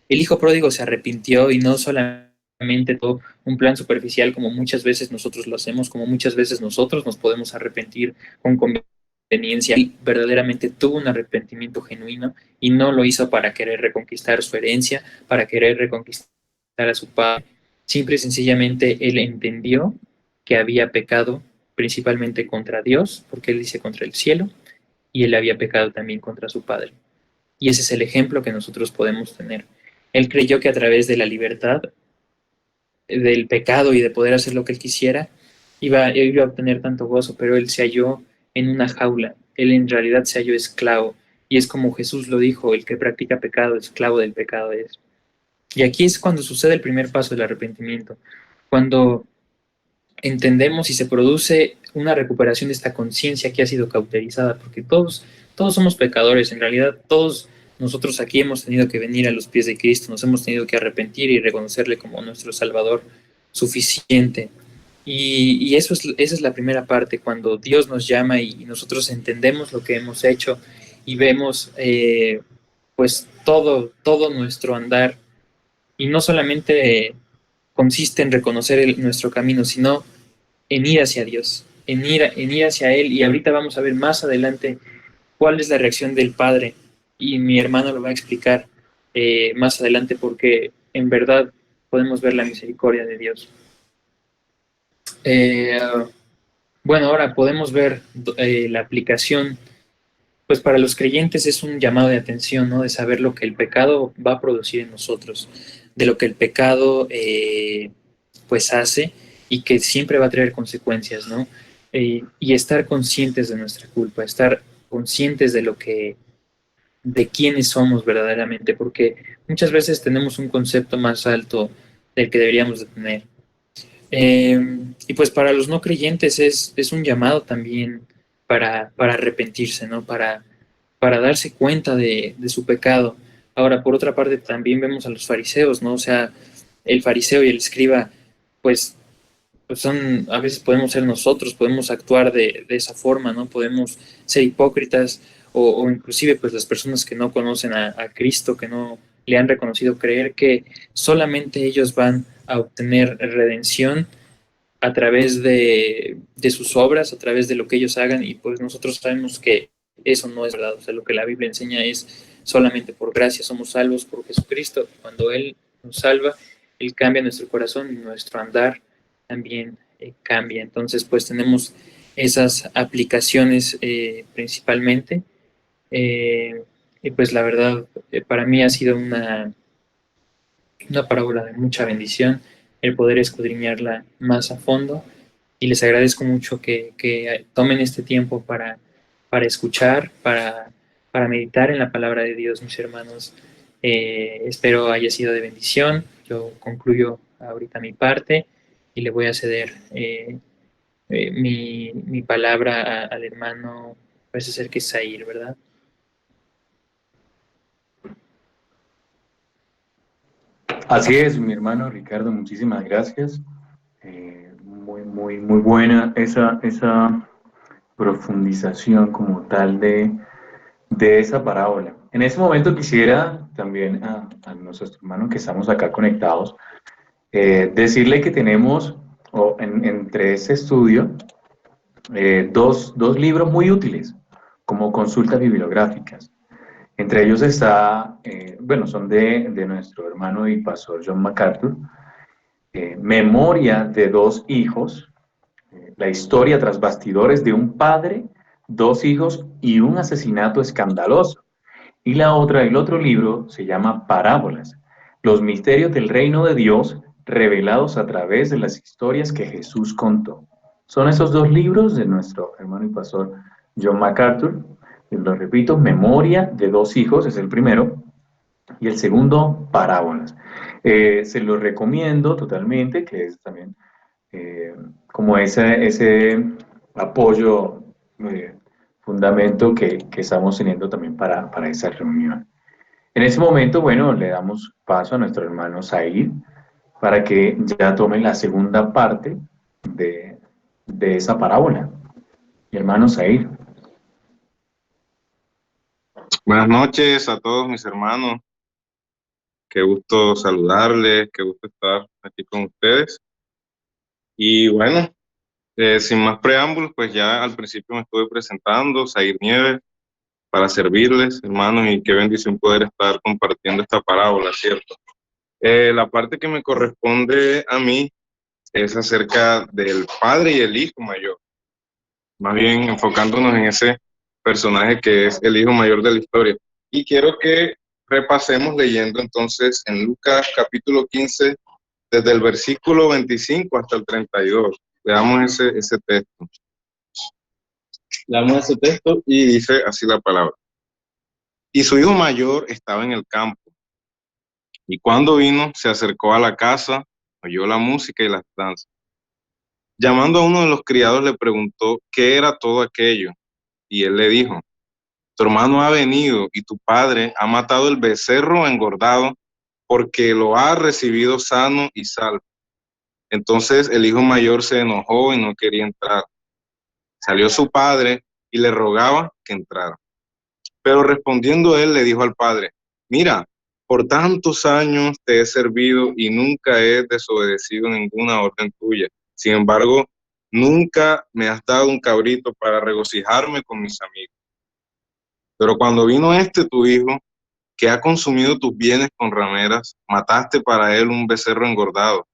El hijo pródigo se arrepintió y no solamente todo un plan superficial como muchas veces nosotros lo hacemos, como muchas veces nosotros nos podemos arrepentir con conveniencia. Él verdaderamente tuvo un arrepentimiento genuino y no lo hizo para querer reconquistar su herencia, para querer reconquistar a su padre. Simple y sencillamente él entendió que había pecado principalmente contra Dios, porque él dice contra el cielo, y él había pecado también contra su padre. Y ese es el ejemplo que nosotros podemos tener. Él creyó que a través de la libertad, del pecado y de poder hacer lo que él quisiera, iba a obtener tanto gozo, pero él se halló en una jaula. Él en realidad se halló esclavo. Y es como Jesús lo dijo, el que practica pecado, esclavo del pecado es. Y aquí es cuando sucede el primer paso del arrepentimiento. Cuando entendemos y se produce una recuperación de esta conciencia que ha sido cauterizada, porque todos somos pecadores, en realidad todos nosotros aquí hemos tenido que venir a los pies de Cristo, nos hemos tenido que arrepentir y reconocerle como nuestro Salvador suficiente. Y esa es la primera parte, cuando Dios nos llama y nosotros entendemos lo que hemos hecho y vemos pues todo nuestro andar, y no solamente consiste en reconocer nuestro camino, sino en ir hacia Dios, en ir hacia Él. Y ahorita vamos a ver más adelante cuál es la reacción del Padre. Y mi hermano lo va a explicar más adelante porque en verdad podemos ver la misericordia de Dios. Eh, bueno, ahora podemos ver la aplicación, pues para los creyentes es un llamado de atención, ¿no? De saber lo que el pecado va a producir en nosotros, de lo que el pecado pues hace y que siempre va a traer consecuencias, ¿no? Y estar conscientes de nuestra culpa, estar conscientes de lo que, de quiénes somos verdaderamente, porque muchas veces tenemos un concepto más alto del que deberíamos de tener. Y pues para los no creyentes es un llamado también para arrepentirse, ¿no? Para darse cuenta de su pecado. Ahora, por otra parte, también vemos a los fariseos, ¿no? O sea, el fariseo y el escriba, pues, pues son, a veces podemos ser nosotros, podemos actuar de esa forma, ¿no? Podemos ser hipócritas o inclusive pues las personas que no conocen a Cristo, que no le han reconocido, creer que solamente ellos van a obtener redención a través de sus obras, a través de lo que ellos hagan, y pues nosotros sabemos que eso no es verdad. O sea, lo que la Biblia enseña es solamente por gracia somos salvos por Jesucristo. Cuando Él nos salva, Él cambia nuestro corazón y nuestro andar también cambia. Entonces, pues tenemos esas aplicaciones principalmente. eh, y pues la verdad, para mí ha sido una parábola de mucha bendición el poder escudriñarla más a fondo y les agradezco mucho que tomen este tiempo para escuchar, para meditar en la palabra de Dios, mis hermanos. Espero haya sido de bendición. Yo concluyo ahorita mi parte y le voy a ceder mi palabra al hermano, parece ser que es Zair, ¿verdad? Así es, mi hermano Ricardo, muchísimas gracias. Muy buena esa profundización como tal de esa parábola. En ese momento quisiera también a nuestros hermanos que estamos acá conectados, decirle que tenemos entre ese estudio dos libros muy útiles como consultas bibliográficas. Entre ellos está, bueno, son de nuestro hermano y pastor John MacArthur, Memoria de dos hijos, la historia tras bastidores de un padre, dos hijos y un asesinato escandaloso. Y el otro libro se llama Parábolas, los misterios del reino de Dios revelados a través de las historias que Jesús contó. Son esos dos libros de nuestro hermano y pastor John MacArthur. Lo repito, Memoria de dos hijos es el primero y el segundo, Parábolas. Se los recomiendo totalmente, que es también eh, como ese apoyo, eh, fundamento que estamos teniendo también para esa reunión. En ese momento, bueno, le damos paso a nuestro hermano Zair para que ya tome la segunda parte de, de esa parábola. Mi hermano Zair. Buenas noches a todos mis hermanos. Qué gusto saludarles, qué gusto estar aquí con ustedes. Y bueno, sin más preámbulos, pues ya al principio me estuve presentando, Zair Nieves, para servirles, hermanos, y qué bendición poder estar compartiendo esta parábola, ¿cierto? La parte que me corresponde a mí es acerca del padre y el hijo mayor, más bien enfocándonos en ese personaje que es el hijo mayor de la historia. Y quiero que repasemos leyendo entonces en Lucas capítulo 15, desde el versículo 25 hasta el 32. Leamos ese texto. Leamos ese texto y dice así la palabra. Y su hijo mayor estaba en el campo, y cuando vino, se acercó a la casa, oyó la música y las danzas. Llamando a uno de los criados, le preguntó qué era todo aquello, y él le dijo: tu hermano ha venido y tu padre ha matado el becerro engordado porque lo ha recibido sano y salvo. Entonces el hijo mayor se enojó y no quería entrar. Salió su padre y le rogaba que entrara. Pero respondiendo él le dijo al padre: mira, por tantos años te he servido y nunca he desobedecido ninguna orden tuya. Sin embargo, nunca me has dado un cabrito para regocijarme con mis amigos. Pero cuando vino tu hijo, que ha consumido tus bienes con rameras, mataste para él un becerro engordado.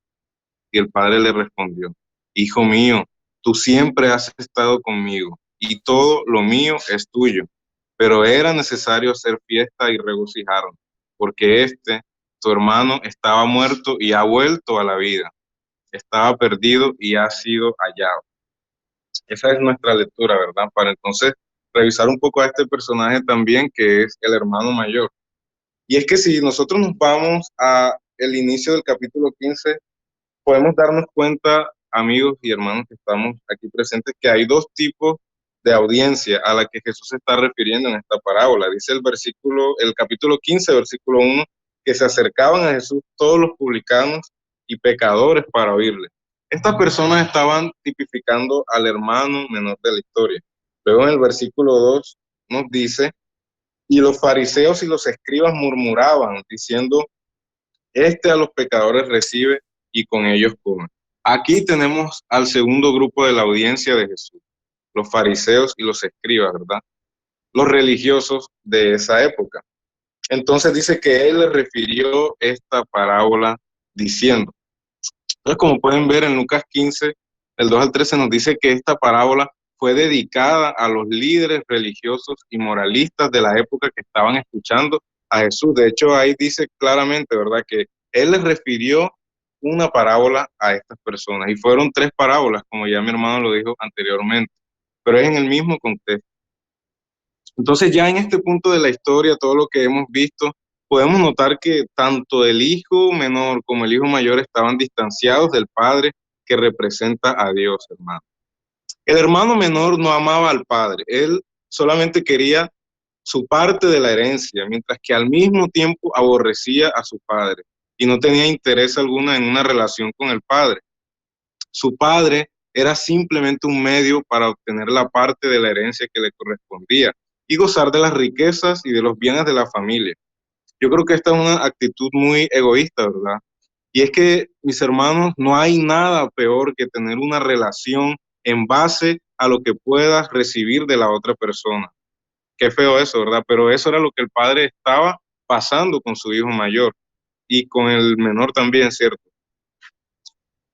Y el padre le respondió: Hijo mío, tú siempre has estado conmigo, y todo lo mío es tuyo. Pero era necesario hacer fiesta y regocijaron, porque tu hermano, estaba muerto y ha vuelto a la vida. Estaba perdido y ha sido hallado. Esa es nuestra lectura, ¿verdad? Para entonces revisar un poco a este personaje también, que es el hermano mayor. Y es que si nosotros nos vamos a el inicio del capítulo 15, podemos darnos cuenta, amigos y hermanos que estamos aquí presentes, que hay dos tipos de audiencia a la que Jesús se está refiriendo en esta parábola. Dice el capítulo 15, versículo 1, que se acercaban a Jesús todos los publicanos y pecadores para oírle. Estas personas estaban tipificando al hermano menor de la historia. Luego en el versículo 2 nos dice: y los fariseos y los escribas murmuraban, diciendo: a los pecadores recibe y con ellos come. Aquí tenemos al segundo grupo de la audiencia de Jesús, los fariseos y los escribas, ¿verdad? Los religiosos de esa época. Entonces dice que él le refirió esta parábola diciendo. Entonces, como pueden ver en Lucas 15, el 2 al 13 nos dice que esta parábola fue dedicada a los líderes religiosos y moralistas de la época que estaban escuchando a Jesús. De hecho, ahí dice claramente, ¿verdad?, que él les refirió una parábola a estas personas. Y fueron 3 parábolas, como ya mi hermano lo dijo anteriormente, pero es en el mismo contexto. Entonces, ya en este punto de la historia, todo lo que hemos visto, podemos notar que tanto el hijo menor como el hijo mayor estaban distanciados del padre que representa a Dios, hermano. El hermano menor no amaba al padre, él solamente quería su parte de la herencia, mientras que al mismo tiempo aborrecía a su padre y no tenía interés alguna en una relación con el padre. Su padre era simplemente un medio para obtener la parte de la herencia que le correspondía y gozar de las riquezas y de los bienes de la familia. Yo creo que esta es una actitud muy egoísta, ¿verdad? Y es que, mis hermanos, no hay nada peor que tener una relación en base a lo que puedas recibir de la otra persona. Qué feo eso, ¿verdad? Pero eso era lo que el padre estaba pasando con su hijo mayor y con el menor también, ¿cierto?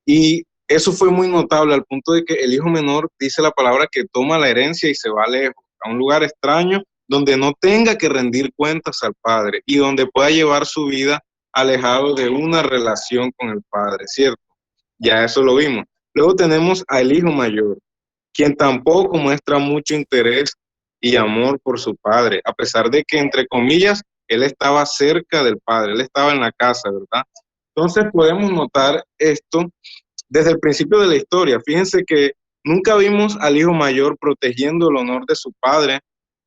Y eso fue muy notable al punto de que el hijo menor dice la palabra que toma la herencia y se va lejos, a un lugar extraño donde no tenga que rendir cuentas al padre y donde pueda llevar su vida alejado de una relación con el padre, ¿cierto? Ya eso lo vimos. Luego tenemos al hijo mayor, quien tampoco muestra mucho interés y amor por su padre, a pesar de que, entre comillas, él estaba cerca del padre, él estaba en la casa, ¿verdad? Entonces podemos notar esto desde el principio de la historia. Fíjense que nunca vimos al hijo mayor protegiendo el honor de su padre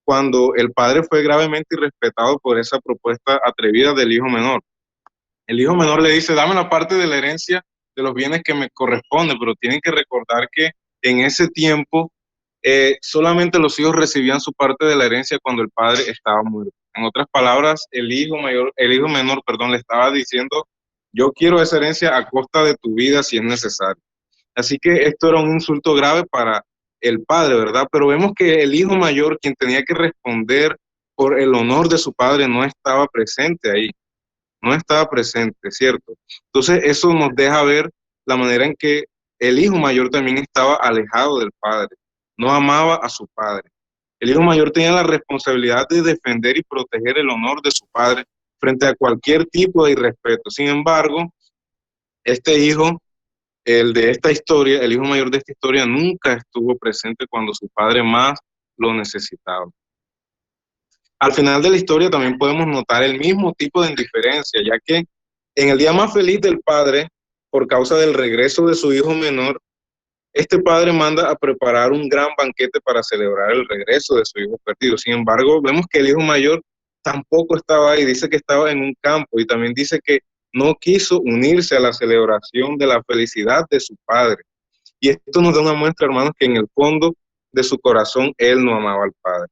cuando el padre fue gravemente irrespetado por esa propuesta atrevida del hijo menor. El hijo menor le dice: dame la parte de la herencia de los bienes que me corresponden, pero tienen que recordar que en ese tiempo solamente los hijos recibían su parte de la herencia cuando el padre estaba muerto. En otras palabras, el hijo menor, le estaba diciendo: yo quiero esa herencia a costa de tu vida si es necesario. Así que esto era un insulto grave para el padre, ¿verdad? Pero vemos que el hijo mayor, quien tenía que responder por el honor de su padre, no estaba presente ahí, no estaba presente, ¿cierto? Entonces eso nos deja ver la manera en que el hijo mayor también estaba alejado del padre, no amaba a su padre. El hijo mayor tenía la responsabilidad de defender y proteger el honor de su padre frente a cualquier tipo de irrespeto. Sin embargo, este hijo, el de esta historia, el hijo mayor de esta historia, nunca estuvo presente cuando su padre más lo necesitaba. Al final de la historia también podemos notar el mismo tipo de indiferencia, ya que en el día más feliz del padre, por causa del regreso de su hijo menor, este padre manda a preparar un gran banquete para celebrar el regreso de su hijo perdido. Sin embargo, vemos que el hijo mayor tampoco estaba ahí, dice que estaba en un campo y también dice que no quiso unirse a la celebración de la felicidad de su padre. Y esto nos da una muestra, hermanos, que en el fondo de su corazón él no amaba al padre.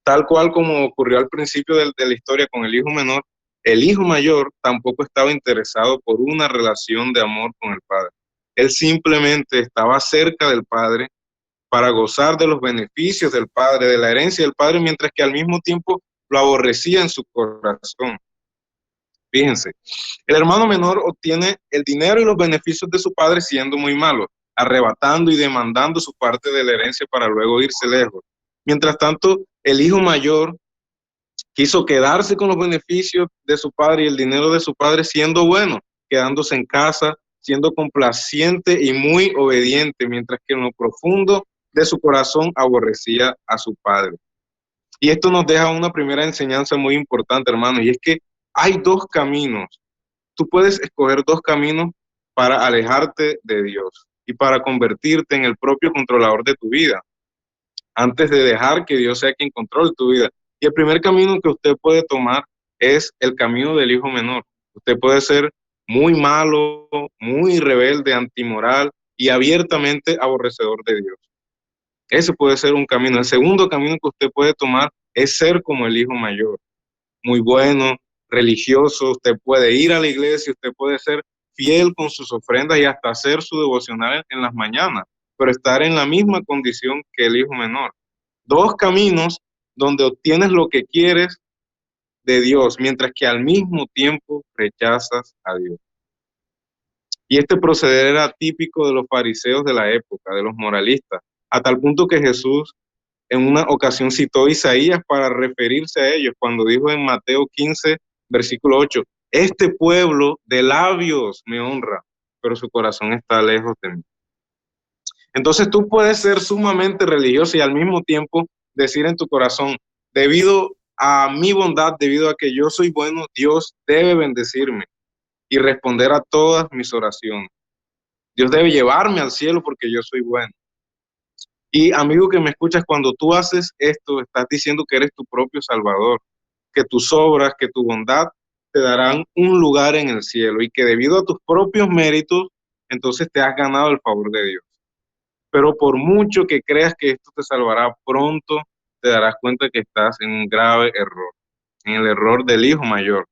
Tal cual como ocurrió al principio de la historia con el hijo menor, el hijo mayor tampoco estaba interesado por una relación de amor con el padre. Él simplemente estaba cerca del padre para gozar de los beneficios del padre, de la herencia del padre, mientras que al mismo tiempo lo aborrecía en su corazón. Fíjense, el hermano menor obtiene el dinero y los beneficios de su padre siendo muy malo, arrebatando y demandando su parte de la herencia para luego irse lejos. Mientras tanto, el hijo mayor quiso quedarse con los beneficios de su padre y el dinero de su padre siendo bueno, quedándose en casa, siendo complaciente y muy obediente, mientras que en lo profundo de su corazón aborrecía a su padre. Y esto nos deja una primera enseñanza muy importante, hermano, y es que hay dos caminos. Tú puedes escoger dos caminos para alejarte de Dios y para convertirte en el propio controlador de tu vida, antes de dejar que Dios sea quien controle tu vida. Y el primer camino que usted puede tomar es el camino del hijo menor. Usted puede ser muy malo, muy rebelde, antimoral y abiertamente aborrecedor de Dios. Ese puede ser un camino. El segundo camino que usted puede tomar es ser como el hijo mayor, muy bueno, religioso. Usted puede ir a la iglesia, usted puede ser fiel con sus ofrendas y hasta hacer su devocional en las mañanas, pero estar en la misma condición que el hijo menor. Dos caminos donde obtienes lo que quieres de Dios, mientras que al mismo tiempo rechazas a Dios. Y este proceder era típico de los fariseos de la época, de los moralistas, a tal punto que Jesús en una ocasión citó Isaías para referirse a ellos, cuando dijo en Mateo 15, versículo 8, este pueblo de labios me honra, pero su corazón está lejos de mí. Entonces tú puedes ser sumamente religioso y al mismo tiempo decir en tu corazón, debido a mi bondad, debido a que yo soy bueno, Dios debe bendecirme y responder a todas mis oraciones. Dios debe llevarme al cielo porque yo soy bueno. Y amigo que me escuchas, cuando tú haces esto, estás diciendo que eres tu propio Salvador, que tus obras, que tu bondad te darán un lugar en el cielo y que debido a tus propios méritos, entonces te has ganado el favor de Dios. Pero por mucho que creas que esto te salvará, pronto te darás cuenta que estás en un grave error, en el error del hijo mayor.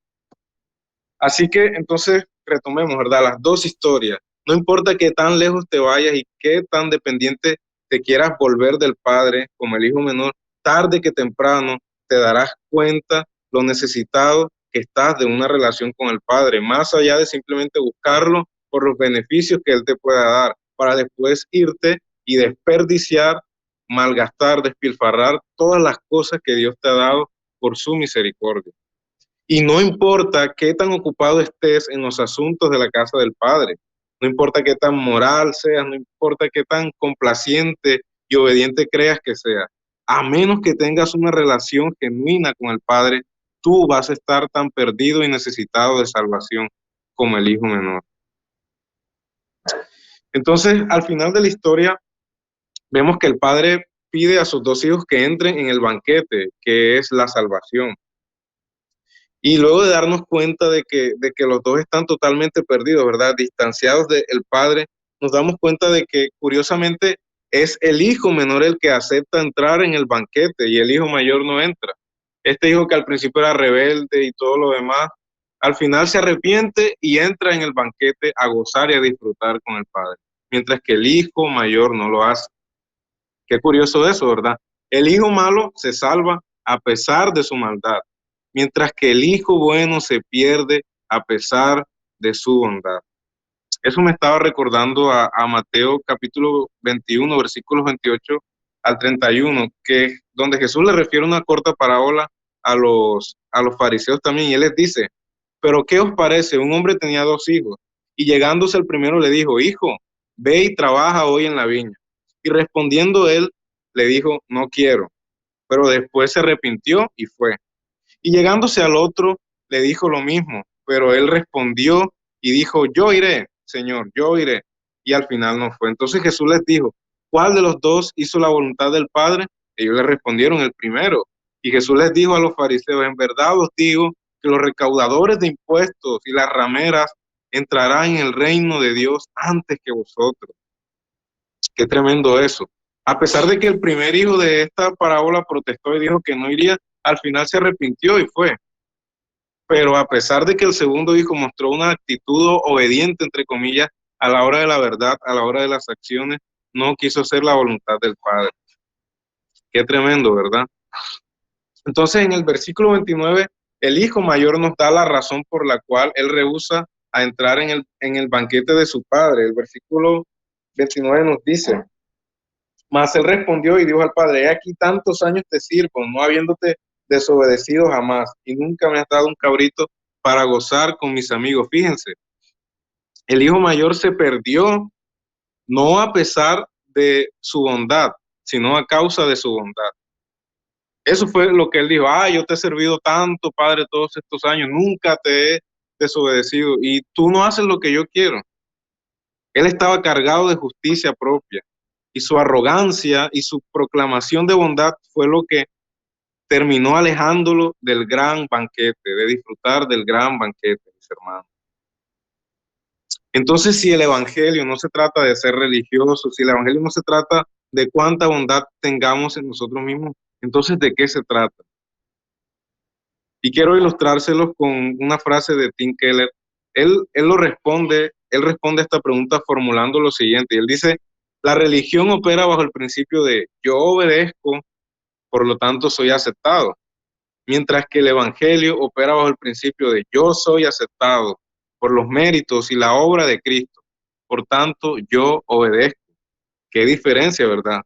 Así que entonces retomemos, ¿verdad? Las dos historias. No importa qué tan lejos te vayas y qué tan dependiente te quieras volver del padre, como el hijo menor, tarde que temprano te darás cuenta lo necesitado que estás de una relación con el padre, más allá de simplemente buscarlo por los beneficios que él te pueda dar, para después irte y desperdiciar, malgastar, despilfarrar todas las cosas que Dios te ha dado por su misericordia. Y no importa qué tan ocupado estés en los asuntos de la casa del Padre, no importa qué tan moral seas, no importa qué tan complaciente y obediente creas que seas, a menos que tengas una relación genuina con el Padre, tú vas a estar tan perdido y necesitado de salvación como el hijo menor. Entonces, al final de la historia, vemos que el Padre pide a sus dos hijos que entren en el banquete, que es la salvación. Y luego de darnos cuenta de que los dos están totalmente perdidos, ¿verdad? Distanciados del Padre, nos damos cuenta de que curiosamente es el hijo menor el que acepta entrar en el banquete y el hijo mayor no entra. Este hijo que al principio era rebelde y todo lo demás, al final se arrepiente y entra en el banquete a gozar y a disfrutar con el Padre, mientras que el hijo mayor no lo hace. Qué curioso eso, ¿verdad? El hijo malo se salva a pesar de su maldad, mientras que el hijo bueno se pierde a pesar de su bondad. Eso me estaba recordando a Mateo capítulo 21, versículos 28 al 31, que donde Jesús le refiere una corta parábola a los fariseos también, y él les dice, pero ¿qué os parece? Un hombre tenía dos hijos, y llegándose el primero le dijo, hijo, ve y trabaja hoy en la viña. Y respondiendo él, le dijo, no quiero, pero después se arrepintió y fue. Y llegándose al otro, le dijo lo mismo, pero él respondió y dijo, yo iré, Señor, yo iré. Y al final no fue. Entonces Jesús les dijo, ¿cuál de los dos hizo la voluntad del Padre? Ellos le respondieron, el primero. Y Jesús les dijo a los fariseos, en verdad os digo que los recaudadores de impuestos y las rameras entrarán en el reino de Dios antes que vosotros. Qué tremendo eso. A pesar de que el primer hijo de esta parábola protestó y dijo que no iría, al final se arrepintió y fue. Pero a pesar de que el segundo hijo mostró una actitud obediente, entre comillas, a la hora de la verdad, a la hora de las acciones, no quiso hacer la voluntad del Padre. Qué tremendo, ¿verdad? Entonces, en el versículo 29 el hijo mayor nos da la razón por la cual él rehúsa a entrar en el banquete de su padre. El versículo 29 nos dice: mas él respondió y dijo al padre: he aquí tantos años te sirvo, no habiéndote desobedecido jamás, y nunca me has dado un cabrito para gozar con mis amigos. Fíjense, el hijo mayor se perdió no a pesar de su bondad, sino a causa de su bondad. Eso fue lo que él dijo: yo te he servido tanto, padre, todos estos años, nunca te he desobedecido, y tú no haces lo que yo quiero. Él estaba cargado de justicia propia, y su arrogancia y su proclamación de bondad fue lo que terminó alejándolo del gran banquete, de disfrutar del gran banquete, mis hermanos. Entonces, si el evangelio no se trata de ser religioso, si el evangelio no se trata de cuánta bondad tengamos en nosotros mismos, entonces, ¿de qué se trata? Y quiero ilustrárselos con una frase de Tim Keller. Él responde a esta pregunta formulando lo siguiente. Y él dice: la religión opera bajo el principio de yo obedezco, por lo tanto soy aceptado. Mientras que el evangelio opera bajo el principio de yo soy aceptado por los méritos y la obra de Cristo. Por tanto, yo obedezco. Qué diferencia, ¿verdad?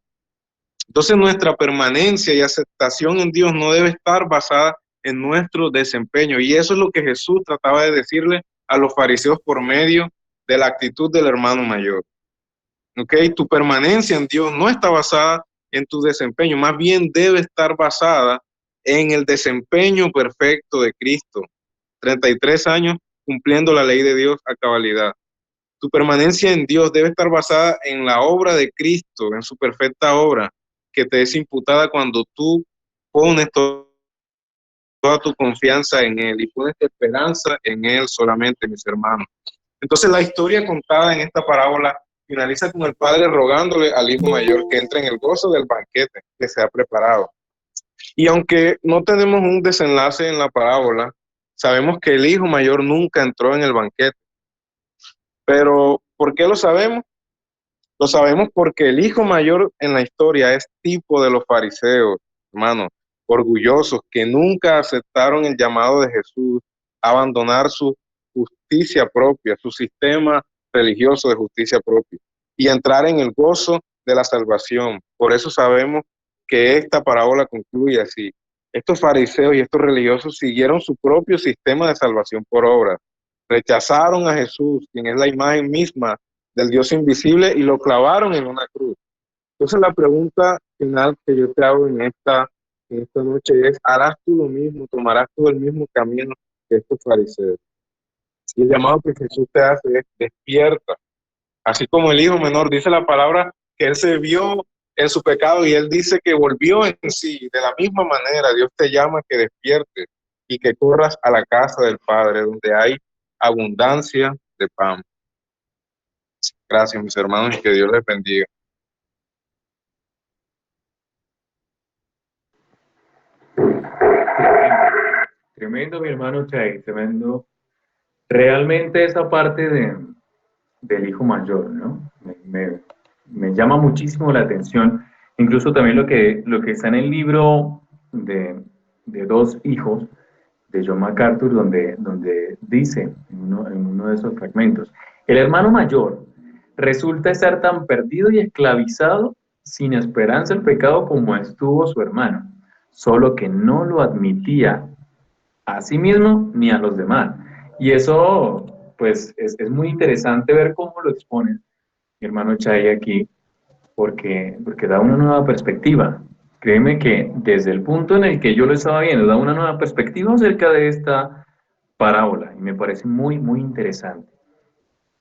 Entonces, nuestra permanencia y aceptación en Dios no debe estar basada en nuestro desempeño. Y eso es lo que Jesús trataba de decirle a los fariseos por medio de la actitud del hermano mayor. ¿Ok? Tu permanencia en Dios no está basada en tu desempeño, más bien debe estar basada en el desempeño perfecto de Cristo. 33 años cumpliendo la ley de Dios a cabalidad. Tu permanencia en Dios debe estar basada en la obra de Cristo, en su perfecta obra, que te es imputada cuando tú pones toda tu confianza en Él y pones tu esperanza en Él solamente, mis hermanos. Entonces, la historia contada en esta parábola finaliza con el padre rogándole al hijo mayor que entre en el gozo del banquete que se ha preparado. Y aunque no tenemos un desenlace en la parábola, sabemos que el hijo mayor nunca entró en el banquete. Pero, ¿por qué lo sabemos? Lo sabemos porque el hijo mayor en la historia es tipo de los fariseos, hermanos, orgullosos, que nunca aceptaron el llamado de Jesús a abandonar su justicia propia, su sistema religioso de justicia propia, y entrar en el gozo de la salvación. Por eso sabemos que esta parábola concluye así. Estos fariseos y estos religiosos siguieron su propio sistema de salvación por obras. Rechazaron a Jesús, quien es la imagen misma del Dios invisible, y lo clavaron en una cruz. Entonces, la pregunta final que yo te hago en esta noche es: ¿harás tú lo mismo? ¿Tomarás tú el mismo camino que estos fariseos? Y el llamado que Jesús te hace es: despierta. Así como el hijo menor, dice la palabra que él se vio en su pecado y él dice que volvió en sí. De la misma manera, Dios te llama a que despiertes y que corras a la casa del Padre, donde hay abundancia de pan. Gracias, mis hermanos, y que Dios les bendiga. Tremendo, mi hermano Chay, tremendo. Realmente esa parte del hijo mayor, ¿no? Me llama muchísimo la atención. Incluso también lo que está en el libro de Dos hijos de John MacArthur, donde dice en uno de esos fragmentos: el hermano mayor resulta estar tan perdido y esclavizado, sin esperanza el pecado, como estuvo su hermano, solo que no lo admitía a sí mismo ni a los demás. Y eso, pues, es muy interesante ver cómo lo expone mi hermano Chay aquí, porque da una nueva perspectiva. Créeme que desde el punto en el que yo lo estaba viendo, da una nueva perspectiva acerca de esta parábola, y me parece muy, muy interesante.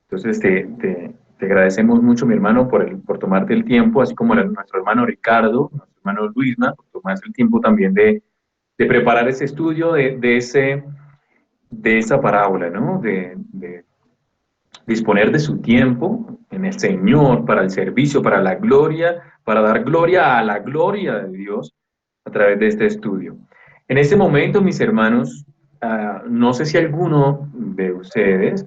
Entonces, te agradecemos mucho, mi hermano, por tomarte el tiempo, así como nuestro hermano Ricardo, nuestro hermano Luisma, por tomarse el tiempo también de preparar ese estudio de esa parábola, ¿no? De disponer de su tiempo en el Señor para el servicio, para la gloria, para dar gloria a la gloria de Dios a través de este estudio. En este momento, mis hermanos, no sé si alguno de ustedes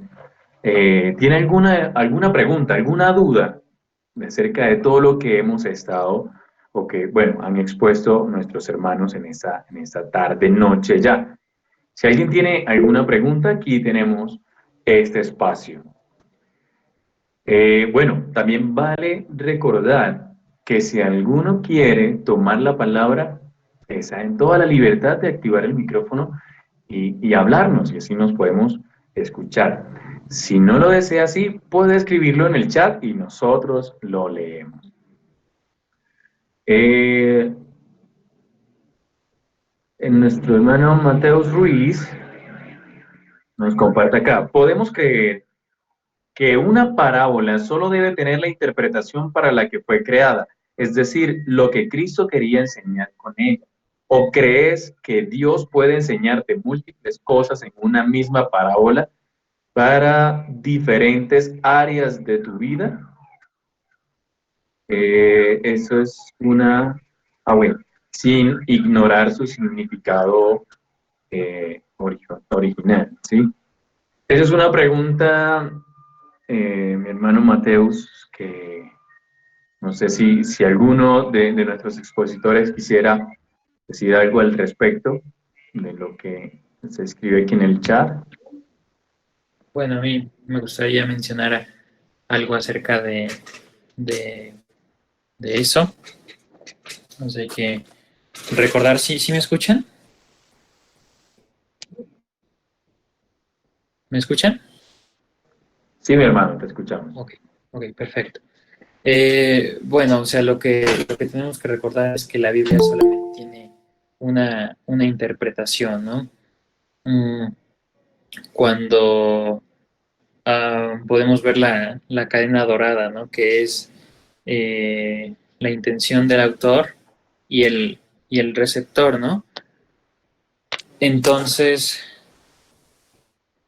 tiene alguna pregunta, alguna duda acerca de todo lo que hemos estado o que, bueno, han expuesto nuestros hermanos en esta tarde, noche ya. Si alguien tiene alguna pregunta, aquí tenemos este espacio. Bueno, también vale recordar que si alguno quiere tomar la palabra, está en toda la libertad de activar el micrófono y hablarnos, y así nos podemos escuchar. Si no lo desea así, puede escribirlo en el chat y nosotros lo leemos. Nuestro hermano Mateus Ruiz nos comparte acá. Podemos creer que una parábola solo debe tener la interpretación para la que fue creada, es decir, lo que Cristo quería enseñar con ella. ¿O crees que Dios puede enseñarte múltiples cosas en una misma parábola para diferentes áreas de tu vida? Eso es una... bueno, sin ignorar su significado original, ¿sí? Esa es una pregunta, mi hermano Mateus, que no sé si alguno de nuestros expositores quisiera decir algo al respecto de lo que se escribe aquí en el chat. Bueno, a mí me gustaría mencionar algo acerca de eso. No sé qué recordar, ¿sí me escuchan? ¿Me escuchan? Sí, mi hermano, te escuchamos. Ok, perfecto. Bueno, o sea, lo que tenemos que recordar es que la Biblia solamente tiene una interpretación, ¿no? Cuando podemos ver la cadena dorada, ¿no? Que es la intención del autor y el receptor, ¿no? Entonces,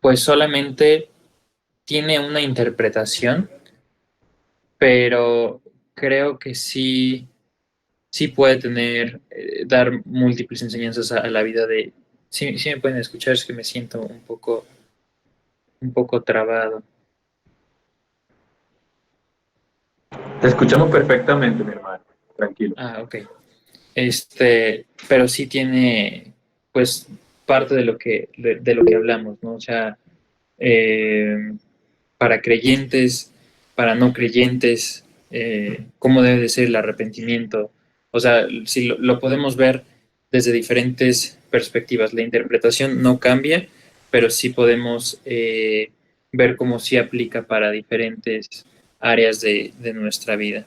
pues solamente tiene una interpretación, pero creo que sí puede tener, dar múltiples enseñanzas a la vida de... Sí me pueden escuchar, es que me siento un poco trabado. Te escuchamos perfectamente, mi hermano. Tranquilo. Ok. Pero sí tiene, pues, parte de lo que hablamos, ¿no? O sea, para creyentes, para no creyentes, cómo debe de ser el arrepentimiento. O sea, si lo podemos ver desde diferentes perspectivas. La interpretación no cambia, pero sí podemos ver cómo sí aplica para diferentes áreas de nuestra vida.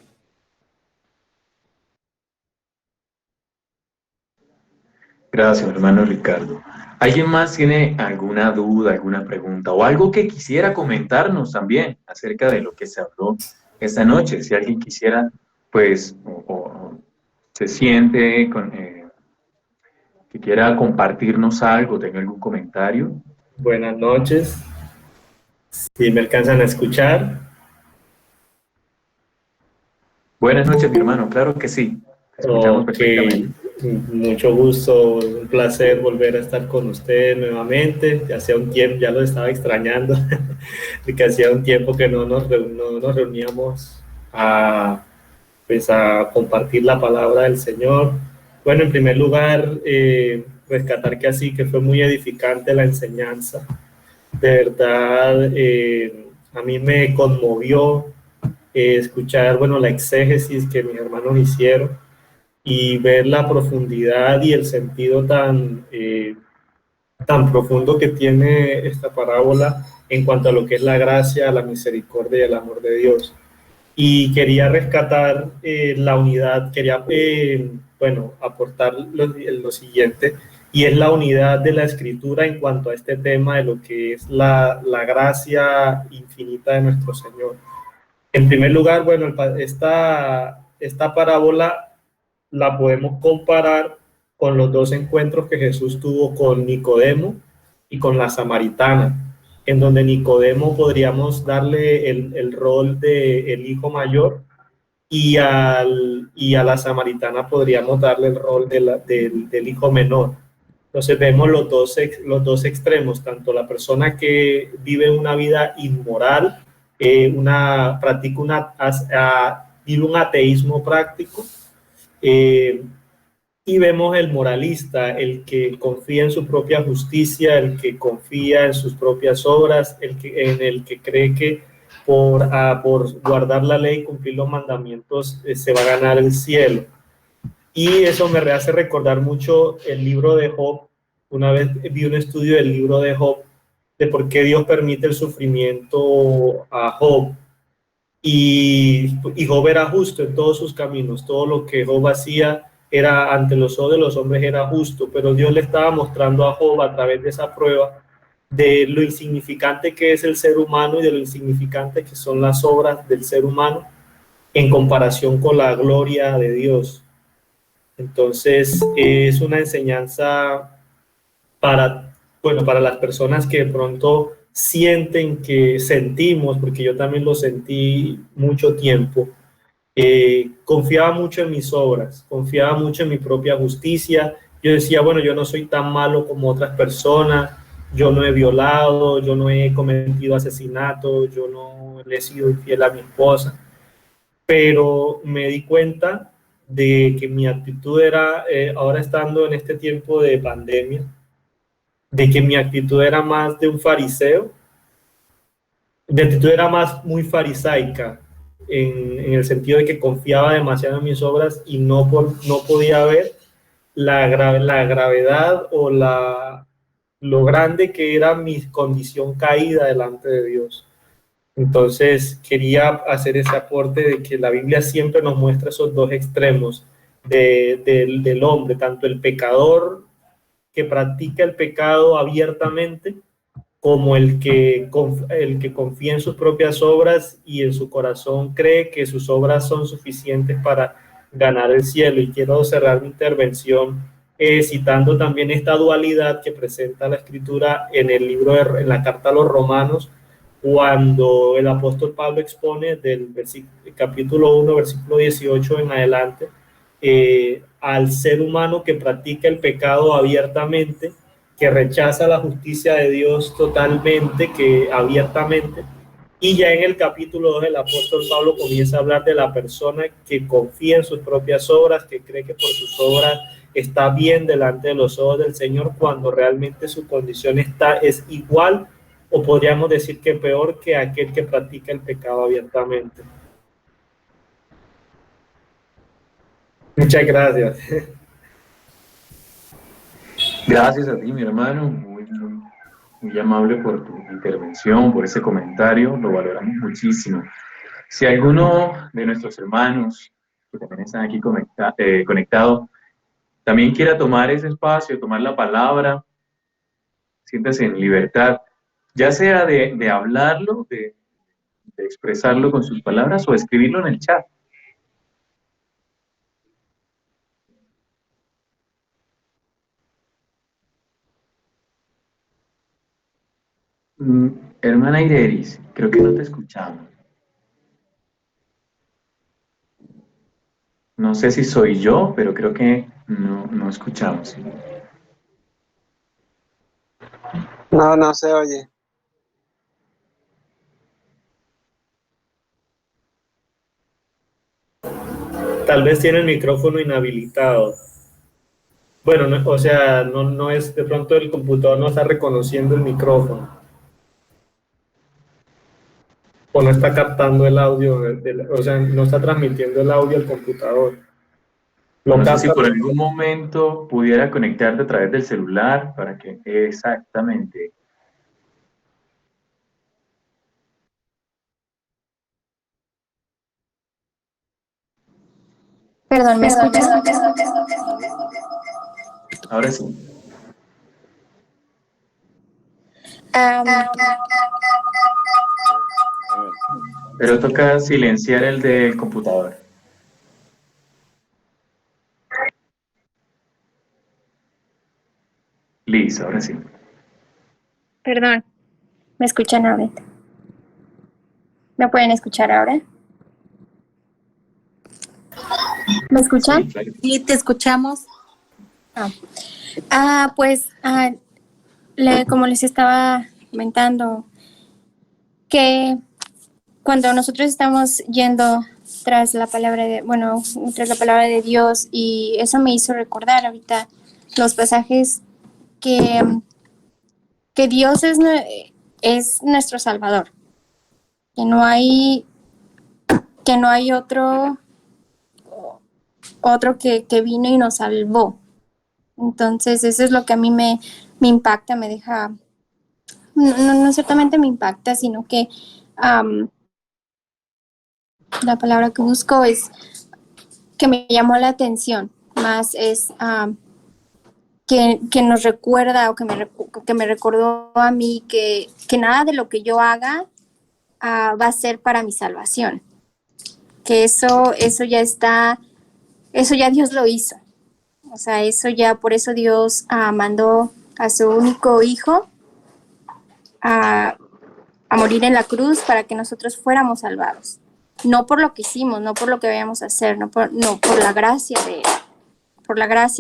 Gracias, hermano Ricardo. ¿Alguien más tiene alguna duda, alguna pregunta o algo que quisiera comentarnos también acerca de lo que se habló esta noche? Si alguien quisiera, pues, o se siente que quiera compartirnos algo, tenga algún comentario. Buenas noches. Si me alcanzan a escuchar. Buenas noches, mi hermano. Claro que sí. Te escuchamos perfectamente. Mucho gusto, un placer volver a estar con usted nuevamente. Ya hacía un tiempo, ya lo estaba extrañando, porque hacía un tiempo que no nos reuníamos pues a compartir la palabra del Señor. Bueno, en primer lugar, rescatar que fue muy edificante la enseñanza. De verdad, a mí me conmovió escuchar, bueno, la exégesis que mis hermanos hicieron y ver la profundidad y el sentido tan profundo que tiene esta parábola en cuanto a lo que es la gracia, la misericordia y el amor de Dios. Y quería rescatar la unidad, quería, aportar lo siguiente, y es la unidad de la Escritura en cuanto a este tema de lo que es la gracia infinita de nuestro Señor. En primer lugar, bueno, esta parábola la podemos comparar con los dos encuentros que Jesús tuvo con Nicodemo y con la samaritana, en donde Nicodemo podríamos darle el rol del hijo mayor y a la samaritana podríamos darle el rol del hijo menor. Entonces vemos los dos extremos, tanto la persona que vive una vida inmoral, vive un ateísmo práctico, y vemos el moralista, el que confía en su propia justicia, el que confía en sus propias obras, en el que cree que por guardar la ley, cumplir los mandamientos, se va a ganar el cielo. Y eso me hace recordar mucho el libro de Job. Una vez vi un estudio del libro de Job, de por qué Dios permite el sufrimiento a Job. Y Job era justo en todos sus caminos, todo lo que Job hacía era ante los ojos de los hombres era justo, pero Dios le estaba mostrando a Job a través de esa prueba de lo insignificante que es el ser humano y de lo insignificante que son las obras del ser humano en comparación con la gloria de Dios. Entonces es una enseñanza para, bueno, para las personas que de pronto sienten que sentimos, porque yo también lo sentí mucho tiempo, confiaba mucho en mis obras, confiaba mucho en mi propia justicia. Yo decía, bueno, yo no soy tan malo como otras personas, yo no he violado, yo no he cometido asesinato, yo no le he sido infiel a mi esposa, pero me di cuenta de que mi actitud era, ahora estando en este tiempo de pandemia, de que mi actitud era más de un fariseo, mi actitud era más muy farisaica, en el sentido de que confiaba demasiado en mis obras y no podía ver la gravedad o lo grande que era mi condición caída delante de Dios. Entonces quería hacer ese aporte de que la Biblia siempre nos muestra esos dos extremos del hombre, tanto el pecador que practica el pecado abiertamente, como el que confía en sus propias obras y en su corazón cree que sus obras son suficientes para ganar el cielo. Y quiero cerrar mi intervención citando también esta dualidad que presenta la Escritura en el libro, en la carta a los Romanos, cuando el apóstol Pablo expone del capítulo 1, versículo 18 en adelante, al ser humano que practica el pecado abiertamente, que rechaza la justicia de Dios totalmente, que abiertamente. Y ya en el capítulo 2 el apóstol Pablo comienza a hablar de la persona que confía en sus propias obras, que cree que por sus obras está bien delante de los ojos del Señor, cuando realmente su condición es igual, o podríamos decir que peor, que aquel que practica el pecado abiertamente. Muchas gracias. Gracias a ti, mi hermano, muy amable por tu intervención, por ese comentario, lo valoramos muchísimo. Si alguno de nuestros hermanos que también están aquí conectados, también quiera tomar ese espacio, tomar la palabra, siéntase en libertad, ya sea de hablarlo, de expresarlo con sus palabras o escribirlo en el chat. Hermana Ireris, creo que no te escuchamos. No sé si soy yo, pero creo que no escuchamos. No, no se oye. Tal vez tiene el micrófono inhabilitado. Bueno, no, o sea, no es, de pronto el computador no está reconociendo el micrófono. O no está captando el audio, o sea, no está transmitiendo el audio al computador. No sé si por algún momento pudiera conectarte a través del celular para que exactamente. Perdón, ¿me escuchas? Ahora sí. Pero toca silenciar el del computador. Listo, ahora sí. Perdón, ¿me escuchan ahorita? ¿Me pueden escuchar ahora? ¿Me escuchan? Sí, claro. Sí, te escuchamos. Pues, como les estaba comentando, que cuando nosotros estamos yendo tras la palabra tras la palabra de Dios, y eso me hizo recordar ahorita los pasajes que, que Dios es nuestro Salvador, que no hay otro que vino y nos salvó. Entonces eso es lo que a mí me impacta, me deja, no ciertamente me impacta, sino que la palabra que busco es que me llamó la atención, más es que nos recuerda o que me recordó a mí que nada de lo que yo haga va a ser para mi salvación, que eso ya está, eso ya Dios lo hizo. O sea, eso ya, por eso Dios mandó a su único hijo a morir en la cruz para que nosotros fuéramos salvados. No por lo que hicimos, no por lo que debíamos hacer, por la gracia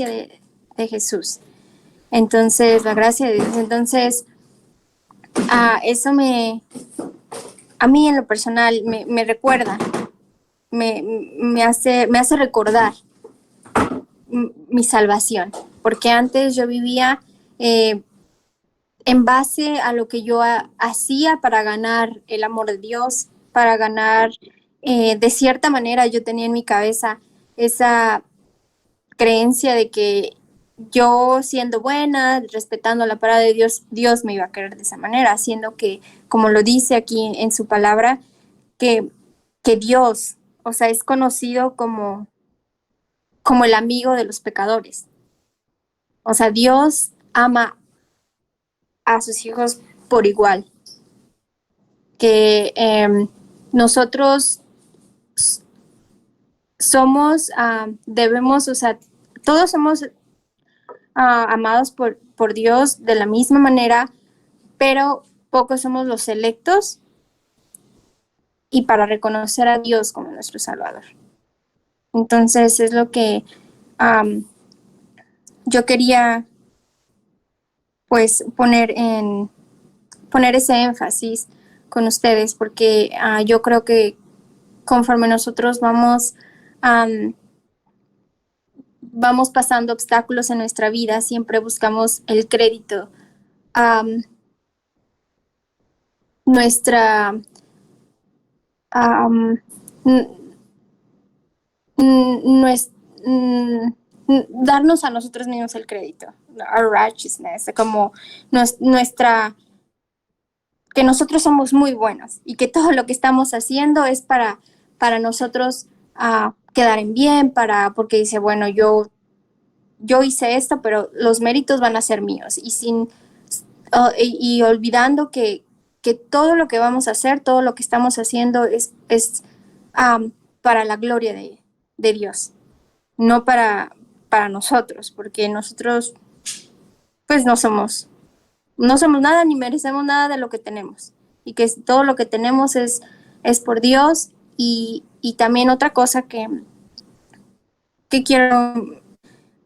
de Jesús. Entonces, la gracia de Dios. Entonces, eso a mí en lo personal me recuerda, me hace recordar mi salvación, porque antes yo vivía en base a lo que yo hacía para ganar el amor de Dios, para ganar, de cierta manera yo tenía en mi cabeza esa creencia de que yo siendo buena, respetando la palabra de Dios, Dios me iba a querer de esa manera, haciendo que, como lo dice aquí en su palabra, que Dios, o sea, es conocido como el amigo de los pecadores. O sea, Dios ama a sus hijos por igual. Que nosotros somos, debemos, o sea, todos somos amados por Dios de la misma manera, pero pocos somos los electos y para reconocer a Dios como nuestro Salvador. Entonces es lo que yo quería pues poner ese énfasis con ustedes, porque yo creo que conforme nosotros vamos pasando obstáculos en nuestra vida, siempre buscamos el crédito. Darnos a nosotros mismos el crédito, our righteousness, como que nosotros somos muy buenos y que todo lo que estamos haciendo es para nosotros quedar en bien, porque dice, bueno, yo hice esto, pero los méritos van a ser míos, y olvidando que todo lo que vamos a hacer, todo lo que estamos haciendo es para la gloria de Dios, no para nosotros, porque nosotros pues no somos nada ni merecemos nada de lo que tenemos, y que todo lo que tenemos es por Dios. Y también otra cosa que quiero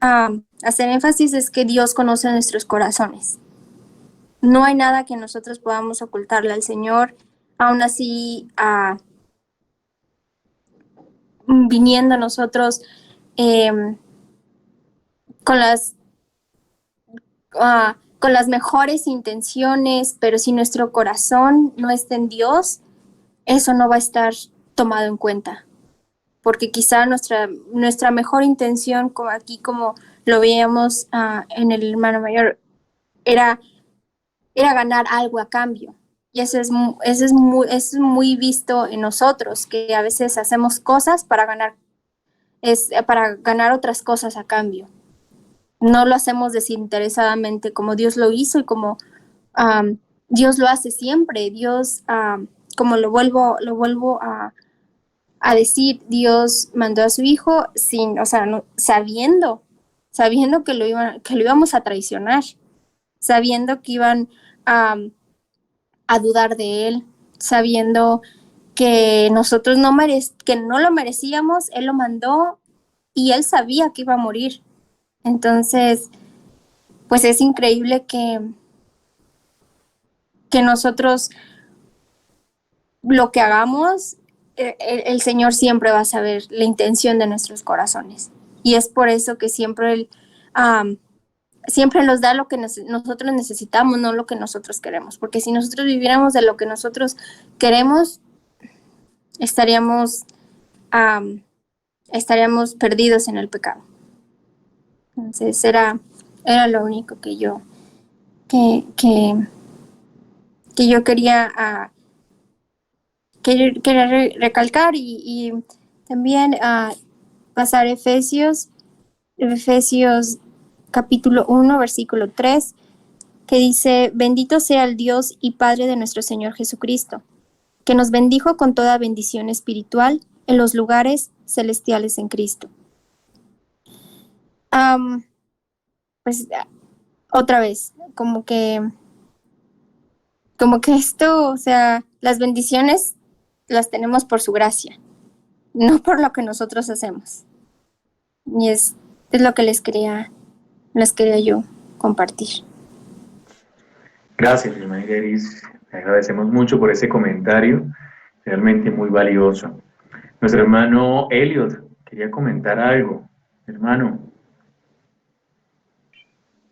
hacer énfasis es que Dios conoce nuestros corazones. No hay nada que nosotros podamos ocultarle al Señor, aún así viniendo a nosotros con las mejores intenciones, pero si nuestro corazón no está en Dios, eso no va a estar tomado en cuenta, porque quizá nuestra mejor intención, como aquí como lo veíamos en el hermano mayor, era ganar algo a cambio. Y eso es muy visto en nosotros, que a veces hacemos cosas para ganar otras cosas a cambio. No lo hacemos desinteresadamente como Dios lo hizo y como Dios lo hace siempre. Dios, como lo vuelvo a decir, Dios mandó a su hijo sabiendo que lo íbamos a traicionar, sabiendo que iban a dudar de él, sabiendo que nosotros que no lo merecíamos. Él lo mandó y él sabía que iba a morir. Entonces, pues es increíble que nosotros lo que hagamos el Señor siempre va a saber la intención de nuestros corazones. Y es por eso que siempre Él siempre nos da lo que nosotros necesitamos, no lo que nosotros queremos. Porque si nosotros viviéramos de lo que nosotros queremos, estaríamos perdidos en el pecado. Entonces era lo único que yo quería recalcar y también pasar Efesios capítulo 1, versículo 3, que dice: bendito sea el Dios y Padre de nuestro Señor Jesucristo, que nos bendijo con toda bendición espiritual en los lugares celestiales en Cristo. Pues otra vez, como que esto, o sea, las bendiciones las tenemos por su gracia, no por lo que nosotros hacemos. Y es lo que les quería yo compartir. Gracias, hermana Iris. Le agradecemos mucho por ese comentario, realmente muy valioso. Nuestro hermano Elliot quería comentar algo. Hermano.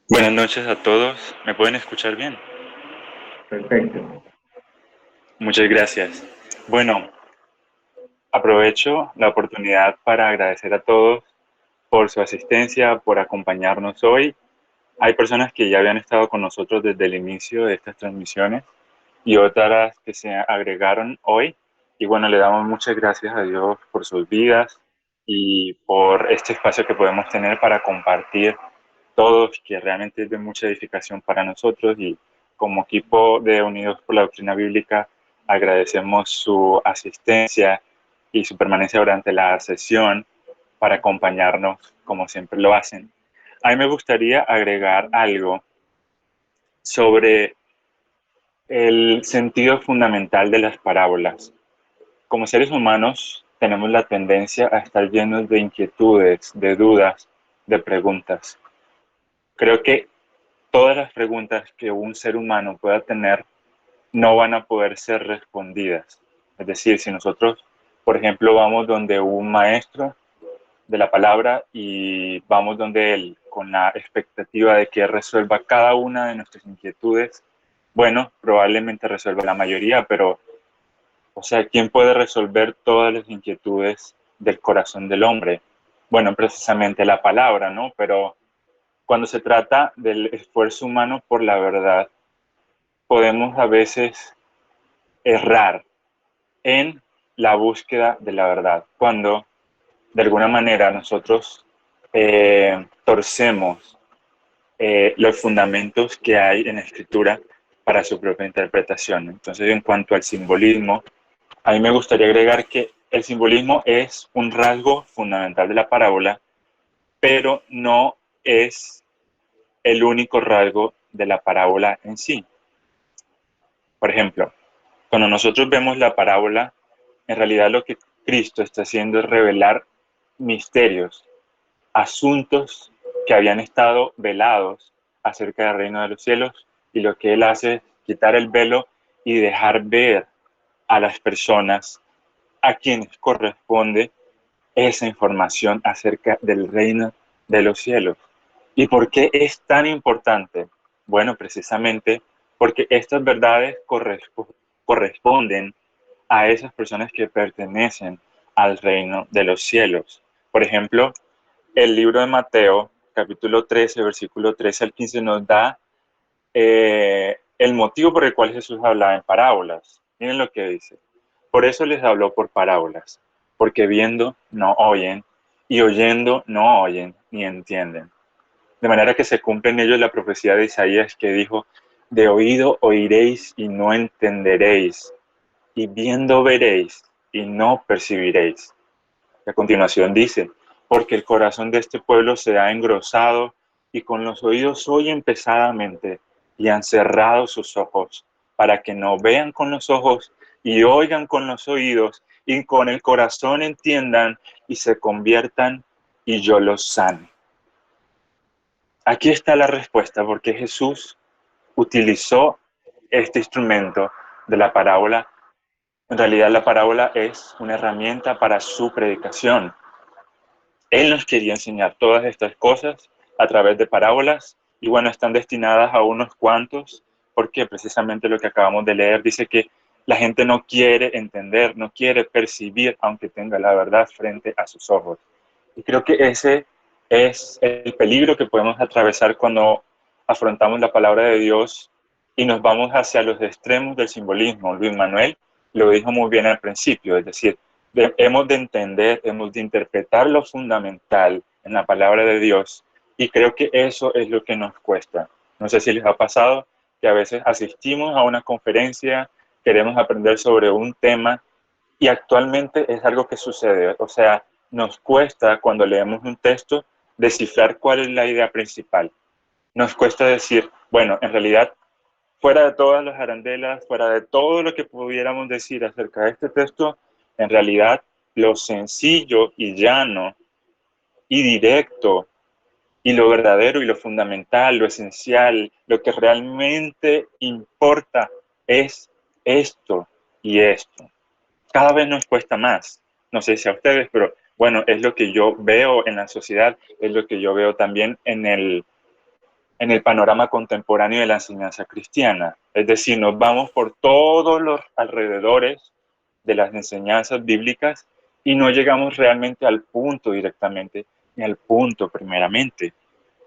Buenas noches a todos. ¿Me pueden escuchar bien? Perfecto. Muchas gracias. Bueno, aprovecho la oportunidad para agradecer a todos por su asistencia, por acompañarnos hoy. Hay personas que ya habían estado con nosotros desde el inicio de estas transmisiones y otras que se agregaron hoy. Y bueno, le damos muchas gracias a Dios por sus vidas y por este espacio que podemos tener para compartir todos, que realmente es de mucha edificación para nosotros, y como equipo de Unidos por la Doctrina Bíblica agradecemos su asistencia y su permanencia durante la sesión para acompañarnos como siempre lo hacen. A mí me gustaría agregar algo sobre el sentido fundamental de las parábolas. Como seres humanos tenemos la tendencia a estar llenos de inquietudes, de dudas, de preguntas. Creo que todas las preguntas que un ser humano pueda tener no van a poder ser respondidas. Es decir, si nosotros, por ejemplo, vamos donde un maestro de la palabra y vamos donde él con la expectativa de que resuelva cada una de nuestras inquietudes, bueno, probablemente resuelva la mayoría, pero, o sea, ¿quién puede resolver todas las inquietudes del corazón del hombre? Bueno, precisamente la palabra, ¿no? Pero cuando se trata del esfuerzo humano por la verdad, podemos a veces errar en la búsqueda de la verdad, cuando de alguna manera nosotros torcemos los fundamentos que hay en la escritura para su propia interpretación. Entonces, en cuanto al simbolismo, a mí me gustaría agregar que el simbolismo es un rasgo fundamental de la parábola, pero no es el único rasgo de la parábola en sí. Por ejemplo, cuando nosotros vemos la parábola, en realidad lo que Cristo está haciendo es revelar misterios, asuntos que habían estado velados acerca del reino de los cielos, y lo que Él hace es quitar el velo y dejar ver a las personas a quienes corresponde esa información acerca del reino de los cielos. ¿Y por qué es tan importante? Bueno, precisamente porque estas verdades corresponden a esas personas que pertenecen al reino de los cielos. Por ejemplo, el libro de Mateo, capítulo 13, versículo 13 al 15, nos da el motivo por el cual Jesús hablaba en parábolas. Miren lo que dice. Por eso les habló por parábolas, porque viendo no oyen, y oyendo no oyen ni entienden. De manera que se cumple en ellos la profecía de Isaías, que dijo: de oído oiréis y no entenderéis, y viendo veréis y no percibiréis. A continuación dice: porque el corazón de este pueblo se ha engrosado, y con los oídos oyen pesadamente, y han cerrado sus ojos, para que no vean con los ojos, y oigan con los oídos, y con el corazón entiendan, y se conviertan, y yo los sane. Aquí está la respuesta, porque Jesús utilizó este instrumento de la parábola En realidad la parábola es una herramienta para su predicación. Él nos quería enseñar todas estas cosas a través de parábolas y bueno, están destinadas a unos cuantos porque precisamente lo que acabamos de leer dice que la gente no quiere entender, no quiere percibir, aunque tenga la verdad frente a sus ojos. Y creo que ese es el peligro que podemos atravesar cuando afrontamos la palabra de Dios y nos vamos hacia los extremos del simbolismo. Luis Manuel lo dijo muy bien al principio, es decir, hemos de entender, hemos de interpretar lo fundamental en la palabra de Dios y creo que eso es lo que nos cuesta. No sé si les ha pasado que a veces asistimos a una conferencia, queremos aprender sobre un tema y actualmente es algo que sucede. O sea, nos cuesta cuando leemos un texto descifrar cuál es la idea principal. Nos cuesta decir, bueno, en realidad, fuera de todas las arandelas, fuera de todo lo que pudiéramos decir acerca de este texto, en realidad lo sencillo y llano y directo y lo verdadero y lo fundamental, lo esencial, lo que realmente importa es esto y esto. Cada vez nos cuesta más. No sé si a ustedes, pero bueno, es lo que yo veo en la sociedad, es lo que yo veo también en el panorama contemporáneo de la enseñanza cristiana. Es decir, nos vamos por todos los alrededores de las enseñanzas bíblicas y no llegamos realmente al punto directamente, ni al punto primeramente.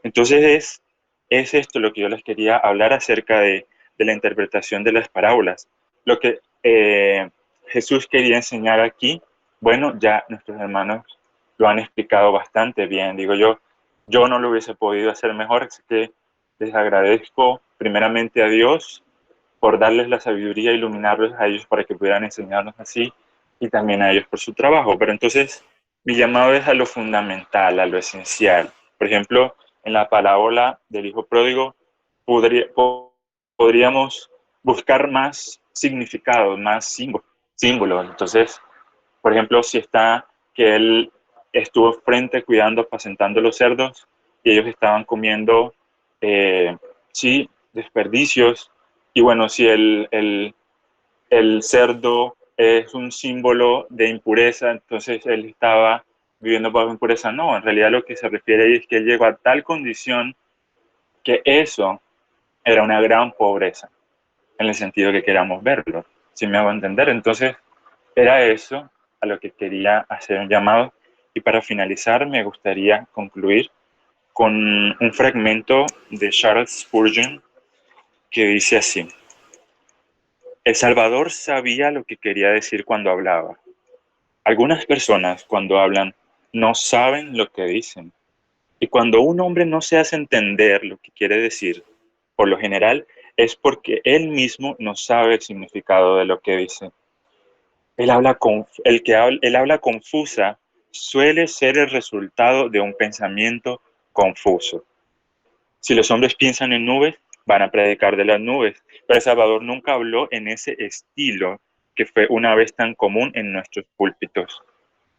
Entonces es esto lo que yo les quería hablar acerca de la interpretación de las parábolas. Lo que Jesús quería enseñar aquí, bueno, ya nuestros hermanos lo han explicado bastante bien. Digo yo no lo hubiese podido hacer mejor, así que les agradezco primeramente a Dios por darles la sabiduría, iluminarlos a ellos para que pudieran enseñarnos así y también a ellos por su trabajo. Pero entonces mi llamado es a lo fundamental, a lo esencial. Por ejemplo, en la parábola del hijo pródigo podríamos buscar más significados, más símbolos. Entonces, por ejemplo, si está que él estuvo frente cuidando, apacentando los cerdos y ellos estaban comiendo, sí, desperdicios. Y bueno, si el cerdo es un símbolo de impureza, entonces él estaba viviendo bajo impureza. No, en realidad lo que se refiere ahí es que él llegó a tal condición que eso era una gran pobreza, en el sentido que queramos verlo, si me hago entender. Entonces, era eso a lo que quería hacer un llamado. Y para finalizar, me gustaría concluir con un fragmento de Charles Spurgeon que dice así: El Salvador sabía lo que quería decir cuando hablaba. Algunas personas, cuando hablan, no saben lo que dicen. Y cuando un hombre no se hace entender lo que quiere decir, por lo general, es porque él mismo no sabe el significado de lo que dice. El habla confusa suele ser el resultado de un pensamiento confuso. Si los hombres piensan en nubes, van a predicar de las nubes. Pero El Salvador nunca habló en ese estilo que fue una vez tan común en nuestros púlpitos.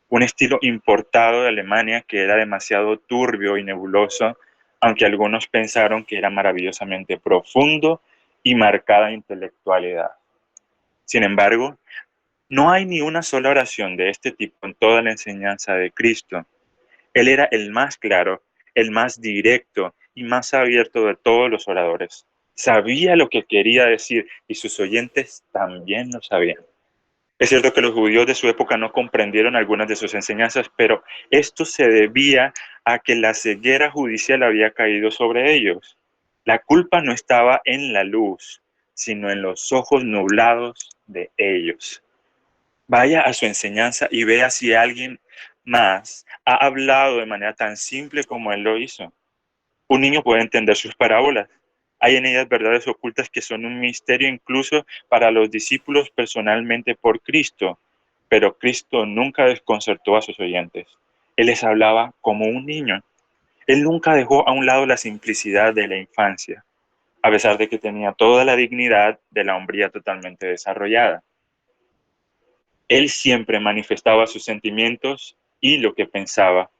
Un estilo importado de Alemania que era demasiado turbio y nebuloso, aunque algunos pensaron que era maravillosamente profundo y marcada intelectualidad. Sin embargo, no hay ni una sola oración de este tipo en toda la enseñanza de Cristo. Él era el más claro, el más directo y más abierto de todos los oradores. Sabía lo que quería decir y sus oyentes también lo sabían. Es cierto que los judíos de su época no comprendieron algunas de sus enseñanzas, pero esto se debía a que la ceguera judicial había caído sobre ellos. La culpa no estaba en la luz, sino en los ojos nublados de ellos. Vaya a su enseñanza y vea si alguien más ha hablado de manera tan simple como él lo hizo. Un niño puede entender sus parábolas. Hay en ellas verdades ocultas que son un misterio incluso para los discípulos personalmente por Cristo. Pero Cristo nunca desconcertó a sus oyentes. Él les hablaba como un niño. Él nunca dejó a un lado la simplicidad de la infancia, a pesar de que tenía toda la dignidad de la hombría totalmente desarrollada. Él siempre manifestaba sus sentimientos y lo que pensaba.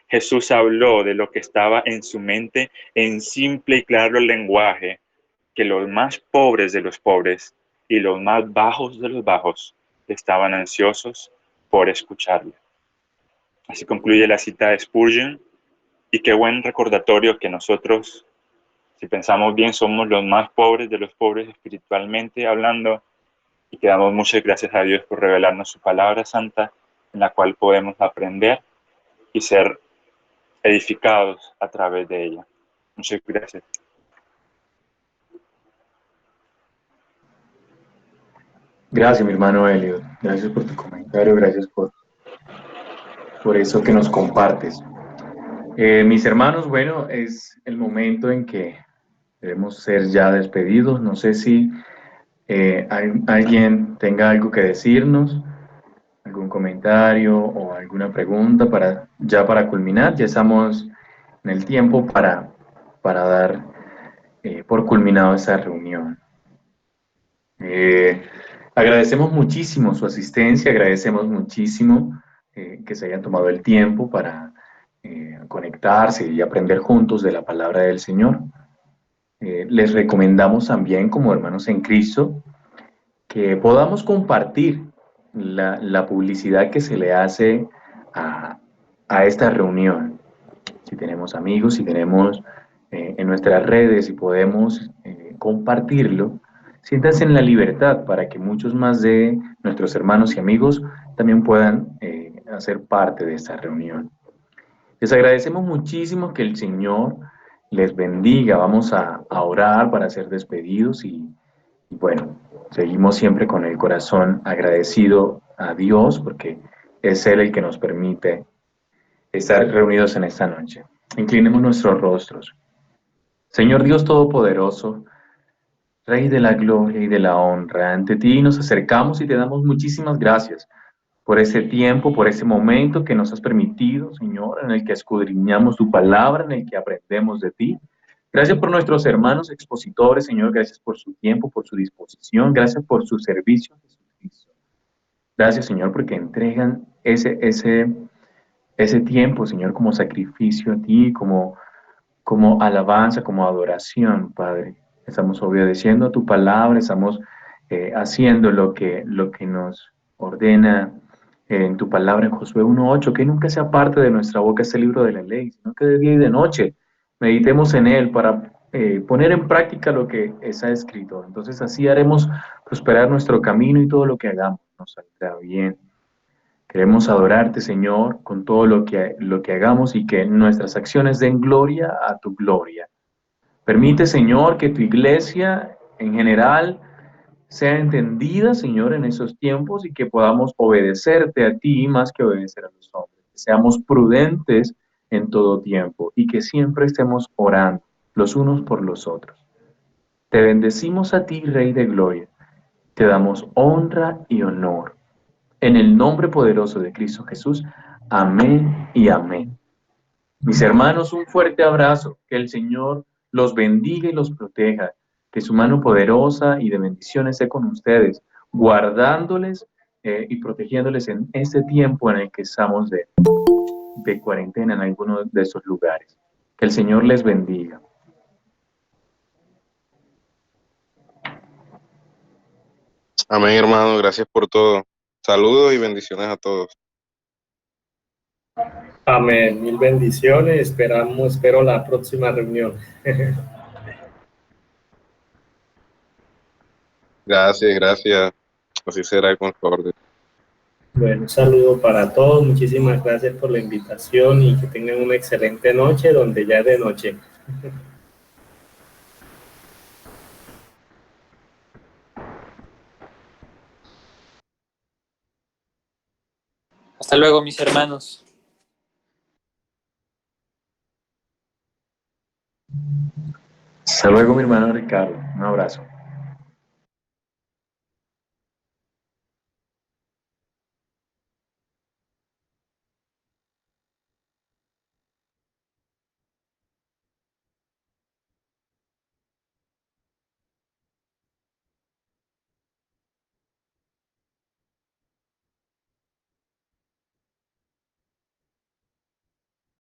Jesús habló de lo que estaba en su mente en simple y claro lenguaje que los más pobres de los pobres y los más bajos de los bajos que estaban ansiosos por escucharle. Así concluye la cita de Spurgeon, y qué buen recordatorio que nosotros, si pensamos bien, somos los más pobres de los pobres espiritualmente hablando, y que damos muchas gracias a Dios por revelarnos su palabra santa, en la cual podemos aprender y ser edificados a través de ella. Muchas gracias. Gracias, mi hermano Elliot. Gracias por tu comentario, gracias por eso que nos compartes. Mis hermanos, bueno, es el momento en que debemos ser ya despedidos. No sé si alguien tenga algo que decirnos, algún comentario o alguna pregunta para culminar. Ya estamos en el tiempo para dar por culminado esta reunión. Agradecemos muchísimo su asistencia, agradecemos muchísimo que se hayan tomado el tiempo para conectarse y aprender juntos de la palabra del Señor. Les recomendamos también, como hermanos en Cristo, que podamos compartir la publicidad que se le hace a esta reunión. Si tenemos amigos, si tenemos en nuestras redes, si podemos compartirlo, siéntanse en la libertad para que muchos más de nuestros hermanos y amigos también puedan hacer parte de esta reunión. Les agradecemos muchísimo, que el Señor les bendiga. Vamos a orar para ser despedidos y bueno, seguimos siempre con el corazón agradecido a Dios porque es Él el que nos permite estar reunidos en esta noche. Inclinemos nuestros rostros. Señor Dios Todopoderoso, Rey de la gloria y de la honra, ante ti nos acercamos y te damos muchísimas gracias por ese tiempo, por ese momento que nos has permitido, Señor, en el que escudriñamos tu palabra, en el que aprendemos de ti. Gracias por nuestros hermanos expositores, Señor, gracias por su tiempo, por su disposición, gracias por su servicio a Jesucristo. Gracias, Señor, porque entregan ese tiempo, Señor, como sacrificio a ti, como alabanza, como adoración, Padre. Estamos obedeciendo a tu palabra, estamos haciendo lo que nos ordena en tu palabra en Josué 1:8, que nunca sea parte de nuestra boca este libro de la ley, sino que de día y de noche meditemos en él para poner en práctica lo que está escrito. Entonces así haremos prosperar nuestro camino y todo lo que hagamos nos saldrá bien. Queremos adorarte, Señor, con todo lo que hagamos y que nuestras acciones den gloria a tu gloria. Permite, Señor, que tu iglesia en general sea entendida, Señor, en esos tiempos y que podamos obedecerte a ti más que obedecer a los hombres. Que seamos prudentes en todo tiempo y que siempre estemos orando los unos por los otros. Te bendecimos a ti, Rey de Gloria. Te damos honra y honor. En el nombre poderoso de Cristo Jesús. Amén y amén. Mis hermanos, un fuerte abrazo. Que el Señor los bendiga y los proteja. Que su mano poderosa y de bendiciones esté con ustedes, guardándoles y protegiéndoles en este tiempo en el que estamos de cuarentena en algunos de esos lugares. Que el Señor les bendiga. Amén, hermano. Gracias por todo. Saludos y bendiciones a todos. Amén. Mil bendiciones. Espero la próxima reunión. Gracias. Así será con el favor de Dios. Bueno, un saludo para todos. Muchísimas gracias por la invitación y que tengan una excelente noche, donde ya es de noche. Hasta luego, mis hermanos. Hasta luego, mi hermano Ricardo. Un abrazo.